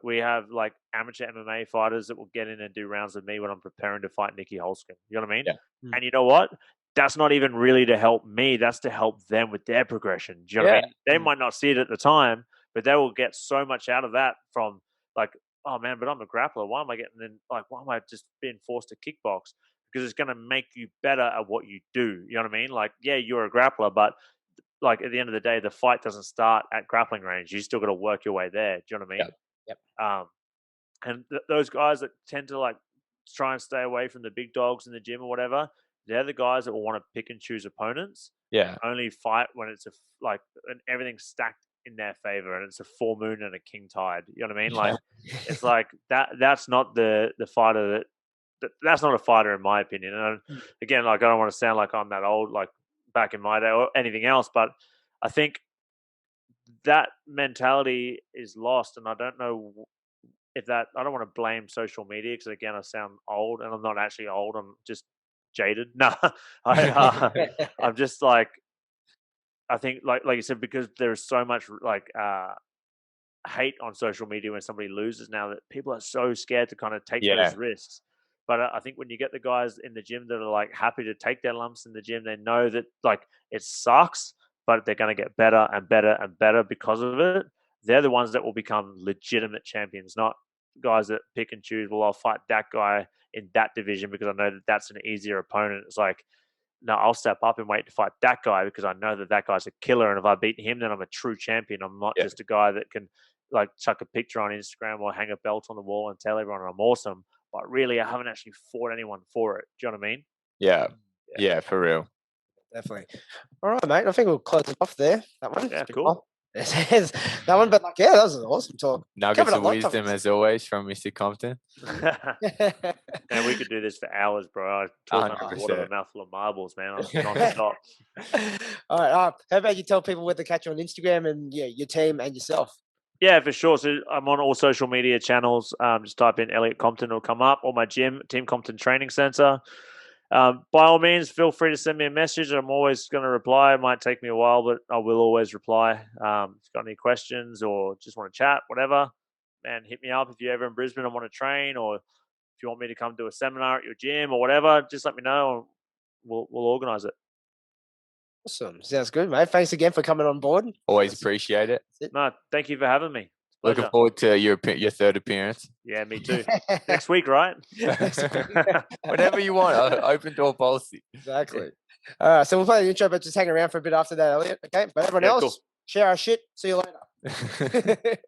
we have like amateur MMA fighters that will get in and do rounds with me when I'm preparing to fight Nieky Holzken. You know what I mean? Yeah. And you know what? That's not even really to help me. That's to help them with their progression. Do you know what I mean? They might not see it at the time, but they will get so much out of that from like, oh man, but I'm a grappler. Why am I getting in? Like, why am I just being forced to kickbox? Because it's going to make you better at what you do. You know what I mean? Like, yeah, you're a grappler, but like at the end of the day, the fight doesn't start at grappling range. You still got to work your way there. Do you know what I mean? Yep. And those guys that tend to like try and stay away from the big dogs in the gym or whatever, they're the guys that will want to pick and choose opponents. Yeah. Only fight when it's and everything's stacked in their favor and it's a full moon and a king tide. You know what I mean? Like it's like that's not the fighter that's not a fighter in my opinion. And again, like I don't want to sound like I'm that old, like back in my day or anything else, but I think that mentality is lost, and I don't know if that. I don't want to blame social media because again, I sound old, and I'm not actually old. I'm just jaded. No, I'm just like I think like you said, because there's so much like hate on social media when somebody loses now that people are so scared to kind of take those risks. But I think when you get the guys in the gym that are like happy to take their lumps in the gym, they know that like it sucks, but they're going to get better and better and better because of it. They're the ones that will become legitimate champions, not guys that pick and choose. Well, I'll fight that guy in that division because I know that that's an easier opponent. It's like, no, I'll step up and wait to fight that guy because I know that that guy's a killer. And if I beat him, then I'm a true champion. I'm not just a guy that can like chuck a picture on Instagram or hang a belt on the wall and tell everyone I'm awesome. But really, I haven't actually fought anyone for it. Do you know what I mean? Yeah, for real. Definitely. All right, mate. I think we'll close it off there. That one. Yeah, cool. That one, but like, yeah, that was an awesome talk. Nuggets of wisdom, as always, from Mr. Compton. Man, we could do this for hours, bro. I talk underwater with a mouthful of marbles, man. I'm non-stop. All right. How about you tell people where to catch you on Instagram and your team and yourself? Yeah, for sure. So I'm on all social media channels. Just type in Elliot Compton, it'll come up. Or my gym, Team Compton Training Center. By all means, feel free to send me a message. I'm always going to reply. It might take me a while, but I will always reply. If you've got any questions or just want to chat, whatever, man, hit me up. If you're ever in Brisbane and want to train, or if you want me to come do a seminar at your gym or whatever, just let me know and we'll organize it. Awesome. Sounds good, mate. Thanks again for coming on board. Always appreciate it. No, thank you for having me. Looking forward to your third appearance. Yeah, me too. Next week, right? Whenever you want. Open door policy. Exactly. All right, so we'll play the intro, but just hang around for a bit after that, Elliot. Okay, but everyone else, share our shit. See you later.